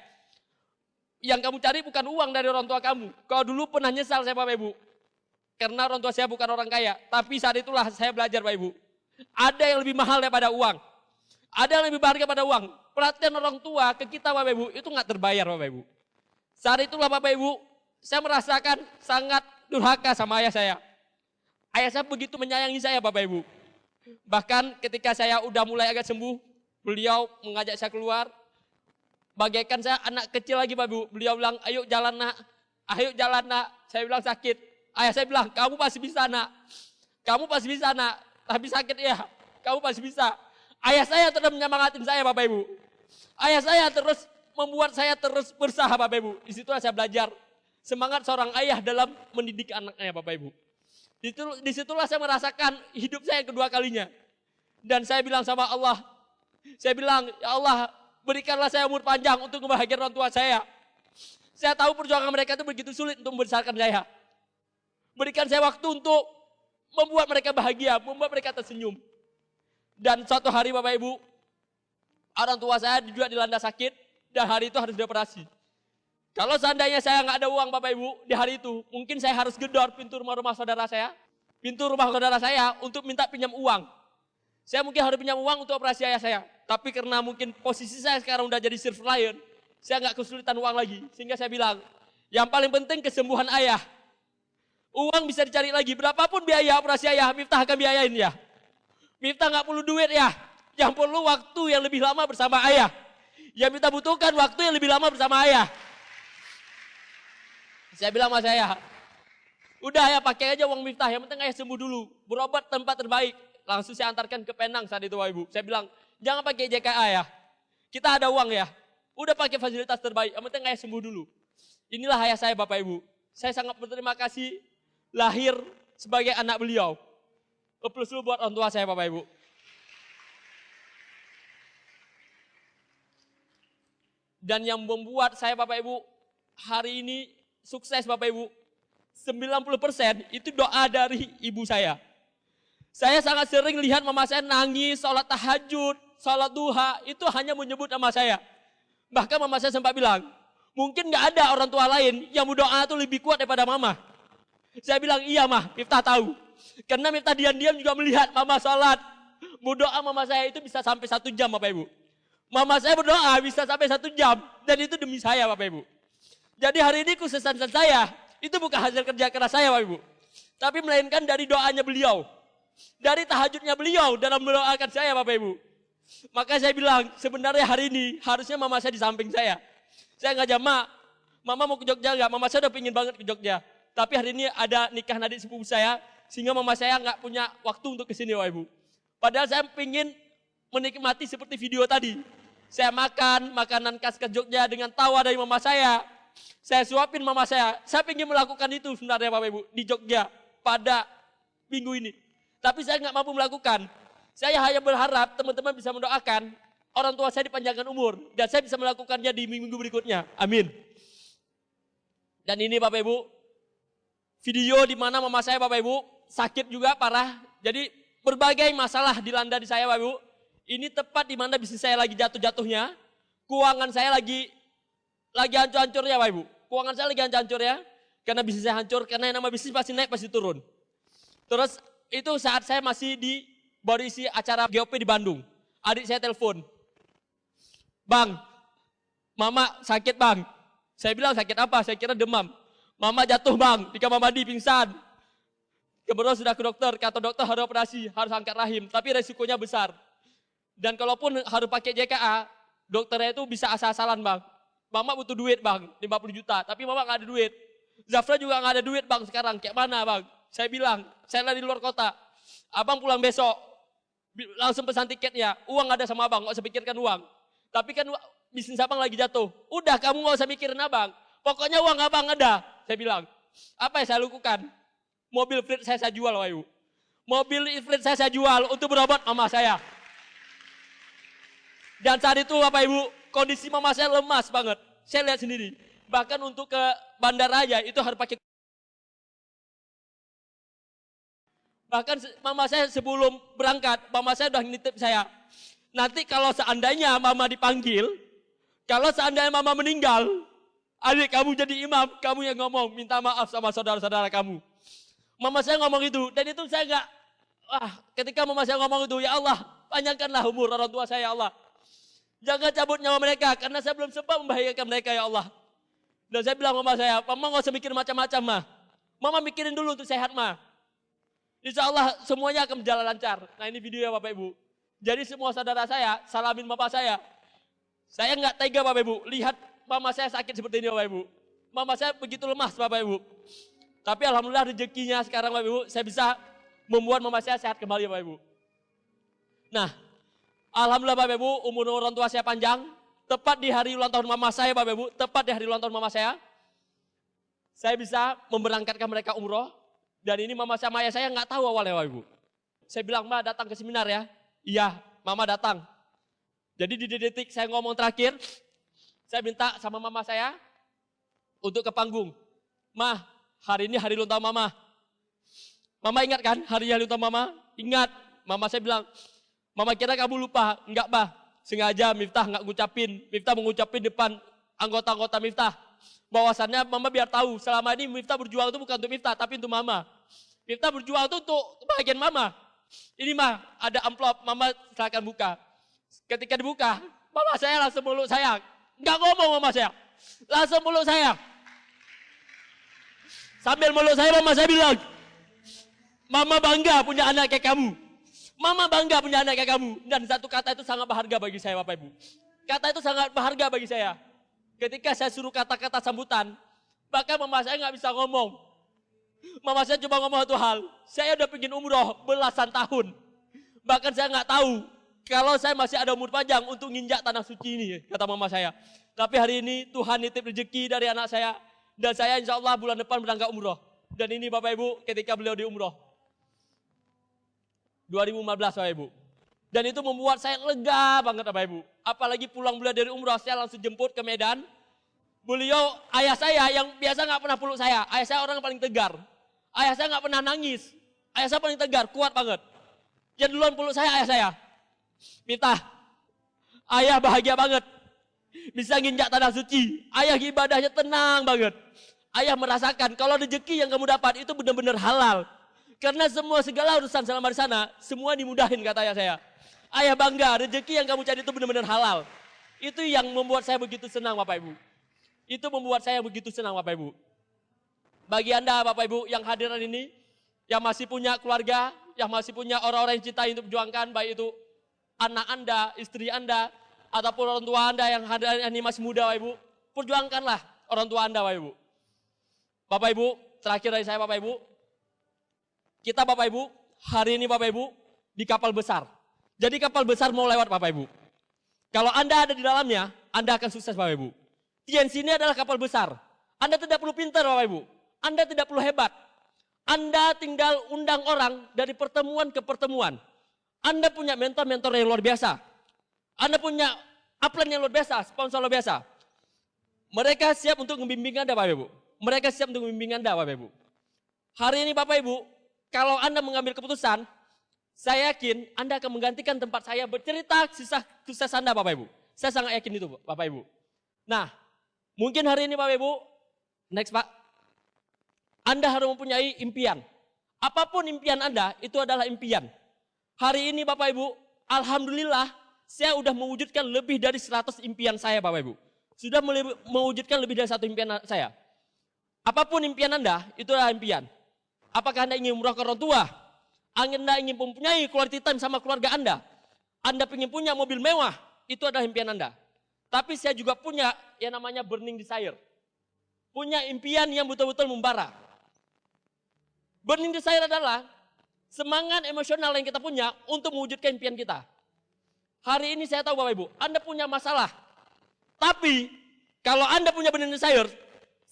Yang kamu cari bukan uang dari orang tua kamu. Kalau dulu pernah nyesal saya Bapak Ibu. Karena orang tua saya bukan orang kaya. Tapi saat itulah saya belajar Bapak Ibu. Ada yang lebih mahal daripada uang. Ada yang lebih berharga pada uang. Perhatian orang tua ke kita Bapak Ibu itu nggak terbayar Bapak Ibu. Saat itulah Bapak Ibu, saya merasakan sangat durhaka sama ayah saya. Ayah saya begitu menyayangi saya Bapak Ibu. Bahkan ketika saya udah mulai agak sembuh, beliau mengajak saya keluar. Bagaikan saya anak kecil lagi Bapak Ibu. Beliau bilang, ayo jalan nak, ayo jalan nak. Saya bilang sakit. Ayah saya bilang, kamu pasti bisa nak. Kamu pasti bisa nak. Tapi sakit ya, kamu pasti bisa. Ayah saya terus menyemangatin saya Bapak Ibu. Ayah saya terus membuat saya terus berusaha Bapak Ibu. Disitulah saya belajar semangat seorang ayah dalam mendidik anaknya Bapak Ibu. Disitulah saya merasakan hidup saya kedua kalinya. Dan saya bilang sama Allah, saya bilang, ya Allah berikanlah saya umur panjang untuk membahagiakan orang tua saya. Saya tahu perjuangan mereka itu begitu sulit untuk membesarkan saya. Berikan saya waktu untuk membuat mereka bahagia, membuat mereka tersenyum. Dan suatu hari Bapak Ibu, orang tua saya juga dilanda sakit dan hari itu harus dioperasi. Kalau seandainya saya nggak ada uang Bapak Ibu di hari itu, mungkin saya harus gedor pintu rumah saudara saya, pintu rumah saudara saya untuk minta pinjam uang. Saya mungkin harus pinjam uang untuk operasi ayah saya. Tapi karena mungkin posisi saya sekarang udah jadi Silver Lion, saya nggak kesulitan uang lagi. Sehingga saya bilang, yang paling penting kesembuhan ayah. Uang bisa dicari lagi, berapapun biaya operasi ayah, Miftah akan biayain ya. Miftah nggak perlu duit ya, yang perlu waktu yang lebih lama bersama ayah. Yang Miftah butuhkan waktu yang lebih lama bersama ayah. Saya bilang sama saya, udah ya pakai aja uang Miftah, yang penting ayah sembuh dulu. Berobat tempat terbaik, langsung saya antarkan ke Penang saat itu Bapak Ibu. Saya bilang, jangan pakai JKA ya, kita ada uang ya. Udah pakai fasilitas terbaik, yang penting ayah sembuh dulu. Inilah ayah saya Bapak Ibu. Saya sangat berterima kasih lahir sebagai anak beliau. Plus dulu buat orang tua saya Bapak Ibu. Dan yang membuat saya Bapak Ibu hari ini sukses Bapak Ibu, 90% itu doa dari ibu saya. Saya sangat sering lihat mama saya nangis, sholat tahajud, sholat duha, itu hanya menyebut nama saya. Bahkan mama saya sempat bilang, mungkin gak ada orang tua lain yang berdoa itu lebih kuat daripada mama. Saya bilang, iya mah, Miftah tahu. Karena Miftah diam-diam juga melihat mama sholat. Berdoa mama saya itu bisa sampai 1 jam Bapak Ibu. Mama saya berdoa bisa sampai 1 jam. Dan itu demi saya Bapak Ibu. Jadi hari ini kesuksesan saya, itu bukan hasil kerja keras saya Bapak Ibu. Tapi melainkan dari doanya beliau. Dari tahajudnya beliau dalam mendoakan saya Bapak Ibu. Maka saya bilang, sebenarnya hari ini harusnya mama saya di samping saya. Saya ngajak, mama mau ke Jogja enggak? Mama saya udah pingin banget ke Jogja. Tapi hari ini ada nikah adik sepupu saya, sehingga mama saya nggak punya waktu untuk kesini Bapak Ibu. Padahal saya pingin menikmati seperti video tadi. Saya makan makanan khas ke Jogja dengan tawa dari mama saya. Saya suapin mama saya. Saya pingin melakukan itu sebenarnya Bapak Ibu di Jogja pada minggu ini. Tapi saya nggak mampu melakukan. Saya hanya berharap teman-teman bisa mendoakan orang tua saya dipanjangkan umur. Dan saya bisa melakukannya di minggu berikutnya. Amin. Dan ini Bapak Ibu, video di mana mama saya Bapak Ibu sakit juga parah. Jadi berbagai masalah dilanda di saya Bapak Ibu. Ini tepat di mana bisnis saya lagi jatuh-jatuhnya. Keuangan saya lagi hancur-hancurnya Bapak Ibu. Keuangan saya lagi hancur ya. Karena bisnis saya hancur, karena yang nama bisnis pasti naik pasti turun. Terus itu saat saya masih baru isi acara GOP di Bandung. Adik saya telepon. Bang, mama sakit bang. Saya bilang sakit apa? Saya kira demam. Mama jatuh bang, di kamar mandi pingsan. Kebetulan sudah ke dokter, kata dokter harus operasi, harus angkat rahim, tapi resikonya besar. Dan kalaupun harus pakai JKA, dokternya itu bisa asal-asalan bang. Mama butuh duit bang, 50 juta, tapi mama gak ada duit. Zafra juga gak ada duit bang sekarang, kayak mana bang? Saya bilang, saya lagi di luar kota, abang pulang besok, langsung pesan tiketnya, uang ada sama abang, gak usah pikirkan uang. Tapi kan bisnis abang lagi jatuh, udah kamu gak usah mikirin abang, pokoknya uang abang ada. Saya bilang, apa yang saya lakukan? Mobil fleet saya jual Bapak Ibu. Mobil fleet saya jual untuk berobat mama saya. Dan saat itu Bapak Ibu, kondisi mama saya lemas banget. Saya lihat sendiri. Bahkan untuk ke bandara aja itu harus pakai. Bahkan mama saya sebelum berangkat, mama saya udah nitip saya. Nanti kalau seandainya mama dipanggil, kalau seandainya mama meninggal, adik kamu jadi imam, kamu yang ngomong, minta maaf sama saudara-saudara kamu. Mama saya ngomong itu, dan itu saya enggak, ketika mama saya ngomong itu, ya Allah, panjangkanlah umur orang tua saya, ya Allah. Jangan cabut nyawa mereka, karena saya belum sempat membahagiakan mereka, ya Allah. Dan saya bilang mama saya, mama nggak usah mikir macam-macam, mah. Mama mikirin dulu untuk sehat, mah. Insya Allah semuanya akan berjalan lancar. Nah ini video ya Bapak Ibu. Jadi semua saudara saya, salamin bapak saya. Saya nggak tega Bapak Ibu, lihat mama saya sakit seperti ini Bapak Ibu. Mama saya begitu lemas Bapak Ibu. Tapi alhamdulillah rezekinya sekarang Bapak Ibu, saya bisa membuat mama saya sehat kembali Bapak Ibu. Nah, alhamdulillah Bapak Ibu, umur orang tua saya panjang. Tepat di hari ulang tahun mama saya Bapak Ibu, tepat di hari ulang tahun mama saya bisa memberangkatkan mereka umroh. Dan ini mama sama ayah saya nggak tahu awalnya Bapak Ibu. Saya bilang, Ma datang ke seminar ya. Iya, mama datang. Jadi di detik saya ngomong terakhir, saya minta sama mama saya untuk ke panggung. Ma, hari ini hari ulang tahun mama. Mama ingat kan hari ulang tahun mama? Ingat. Mama saya bilang, mama kira kamu lupa. Enggak, Bah. Sengaja Miftah enggak ngucapin. Miftah mengucapin depan anggota-anggota Miftah. Bahwasannya mama biar tahu, selama ini Miftah berjuang itu bukan untuk Miftah, tapi untuk mama. Miftah berjuang itu untuk kebahagiaan mama. Ini mah, ada amplop, mama silakan buka. Ketika dibuka, mama saya langsung meluk saya. Enggak ngomong mama saya. Langsung meluk saya. Sambil meluk saya, mama saya bilang, mama bangga punya anak kayak kamu. Mama bangga punya anak kayak kamu. Dan satu kata itu sangat berharga bagi saya Bapak Ibu. Kata itu sangat berharga bagi saya. Ketika saya suruh kata-kata sambutan, bahkan mama saya nggak bisa ngomong. Mama saya cuma ngomong satu hal, saya udah pengen umroh belasan tahun. Bahkan saya nggak tahu kalau saya masih ada umur panjang untuk nginjak tanah suci ini, kata mama saya. Tapi hari ini Tuhan nitip rezeki dari anak saya. Dan saya insya Allah bulan depan berangkat umroh. Dan ini Bapak Ibu ketika beliau di umroh. 2015 Bapak Ibu. Dan itu membuat saya lega banget Bapak Ibu. Apalagi pulang beliau dari umroh, saya langsung jemput ke Medan. Beliau, ayah saya yang biasa nggak pernah peluk saya. Ayah saya orang yang paling tegar. Ayah saya nggak pernah nangis. Ayah saya paling tegar, kuat banget. Yang duluan peluk saya ayah saya. Miftah, ayah bahagia banget. Bisa nginjak tanah suci. Ayah ibadahnya tenang banget. Ayah merasakan kalau rezeki yang kamu dapat itu benar-benar halal. Karena semua segala urusan selama di sana, semua dimudahin kata ayah saya. Ayah bangga, rezeki yang kamu cari itu benar-benar halal. Itu yang membuat saya begitu senang Bapak Ibu. Itu membuat saya begitu senang Bapak Ibu. Bagi Anda Bapak Ibu yang hadiran ini, yang masih punya keluarga, yang masih punya orang-orang yang cintai untuk perjuangkan, baik itu anak Anda, istri Anda, ataupun orang tua Anda yang hadirin ini masih muda Bapak Ibu, perjuangkanlah orang tua Anda Bapak Ibu. Bapak Ibu, terakhir dari saya Bapak Ibu, kita Bapak Ibu, hari ini Bapak Ibu, di kapal besar. Jadi kapal besar mau lewat Bapak Ibu. Kalau Anda ada di dalamnya, Anda akan sukses Bapak Ibu. TNC ini adalah kapal besar. Anda tidak perlu pintar Bapak Ibu. Anda tidak perlu hebat. Anda tinggal undang orang dari pertemuan ke pertemuan. Anda punya mentor-mentor yang luar biasa. Anda punya upline yang luar biasa, sponsor luar biasa. Mereka siap untuk membimbing Anda Bapak Ibu. Mereka siap untuk membimbing Anda Bapak Ibu. Hari ini Bapak Ibu, kalau Anda mengambil keputusan, saya yakin Anda akan menggantikan tempat saya bercerita kisah sukses Anda Bapak Ibu. Saya sangat yakin itu Bapak Ibu. Nah, mungkin hari ini Bapak Ibu, next Pak, Anda harus mempunyai impian. Apapun impian Anda, itu adalah impian. Hari ini Bapak Ibu, alhamdulillah, saya sudah mewujudkan lebih dari 100 impian saya Bapak Ibu. Sudah mewujudkan lebih dari 1 impian saya. Apapun impian Anda, itu adalah impian. Apakah Anda ingin umroh ke orang tua? Anda ingin mempunyai quality time sama keluarga Anda? Anda ingin punya mobil mewah? Itu adalah impian Anda. Tapi saya juga punya yang namanya burning desire. Punya impian yang betul-betul membara. Burning desire adalah semangat emosional yang kita punya untuk mewujudkan impian kita. Hari ini saya tahu Bapak Ibu, Anda punya masalah. Tapi kalau Anda punya burning desire,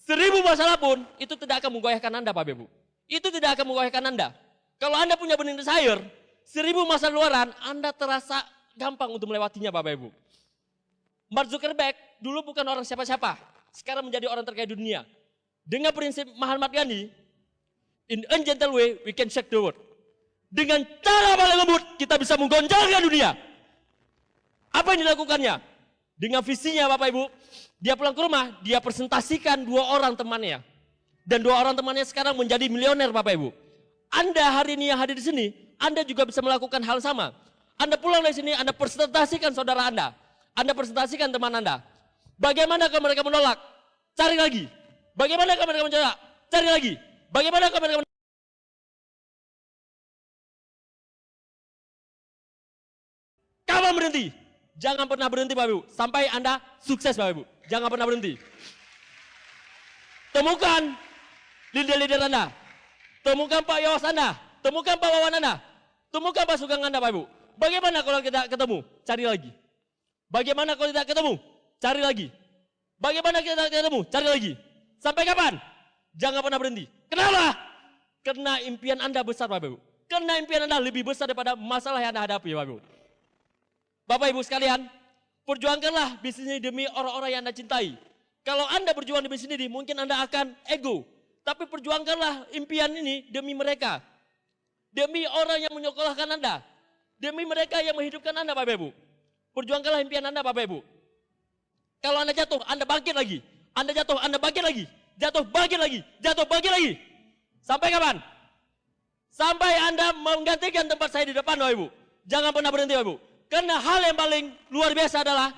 1000 masalah pun itu tidak akan menggoyahkan Anda Bapak Ibu. Itu tidak akan menggoyahkan Anda. Kalau Anda punya burning desire, 1000 masalah luaran, Anda terasa gampang untuk melewatinya Bapak Ibu. Mark Zuckerberg dulu bukan orang siapa-siapa, sekarang menjadi orang terkaya dunia. Dengan prinsip Mahatma Gandhi, in a gentle way we can shake the world. Dengan cara paling lembut kita bisa menggonjalkan dunia. Apa yang dilakukannya? Dengan visinya Bapak Ibu, dia pulang ke rumah, dia presentasikan 2 orang temannya. Dan 2 orang temannya sekarang menjadi milioner Bapak Ibu. Anda hari ini yang hadir di sini, Anda juga bisa melakukan hal sama. Anda pulang dari sini, Anda presentasikan saudara Anda. Anda presentasikan teman Anda. Bagaimana kalau mereka menolak? Cari lagi. Bagaimana kalau mereka menolak? Cari lagi. Bagaimana kalau mereka menolak? Kapan berhenti? Jangan pernah berhenti Bapak Ibu. Sampai Anda sukses Bapak Ibu. Jangan pernah berhenti. Temukan leader-leader Anda. Temukan Pak Yawas Anda. Temukan Pak Wawan Anda. Temukan Pak Sugeng Anda Bapak Ibu. Bagaimana kalau kita ketemu? Cari lagi. Bagaimana kalau tidak ketemu? Cari lagi. Bagaimana kita tidak ketemu? Cari lagi. Sampai kapan? Jangan pernah berhenti. Kenapa? Karena impian Anda besar Bapak Ibu. Karena impian Anda lebih besar daripada masalah yang Anda hadapi Bapak Ibu. Bapak Ibu sekalian, perjuangkanlah bisnis ini demi orang-orang yang Anda cintai. Kalau Anda berjuang di bisnis ini, mungkin Anda akan ego. Tapi perjuangkanlah impian ini demi mereka. Demi orang yang menyekolahkan Anda. Demi mereka yang menghidupkan Anda Bapak Ibu. Perjuangkanlah impian Anda Bapak Ibu. Kalau Anda jatuh, Anda bangkit lagi. Anda jatuh, Anda bangkit lagi. Jatuh, bangkit lagi. Jatuh, bangkit lagi. Sampai kapan? Sampai Anda menggantikan tempat saya di depan Bapak Ibu. Jangan pernah berhenti Bapak Ibu. Karena hal yang paling luar biasa adalah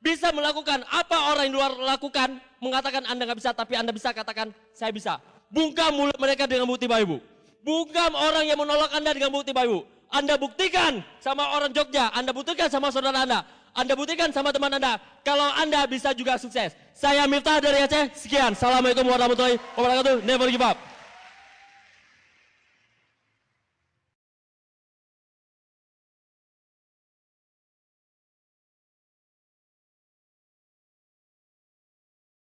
bisa melakukan apa orang yang luar lakukan, mengatakan Anda nggak bisa, tapi Anda bisa katakan saya bisa. Bungkam mulut mereka dengan bukti Bapak Ibu. Bungkam orang yang menolak Anda dengan bukti Bapak Ibu. Anda buktikan sama orang Jogja, Anda buktikan sama saudara Anda buktikan sama teman Anda, kalau Anda bisa juga sukses. Saya Miftah dari Aceh, sekian. Assalamualaikum warahmatullahi wabarakatuh. Never give up.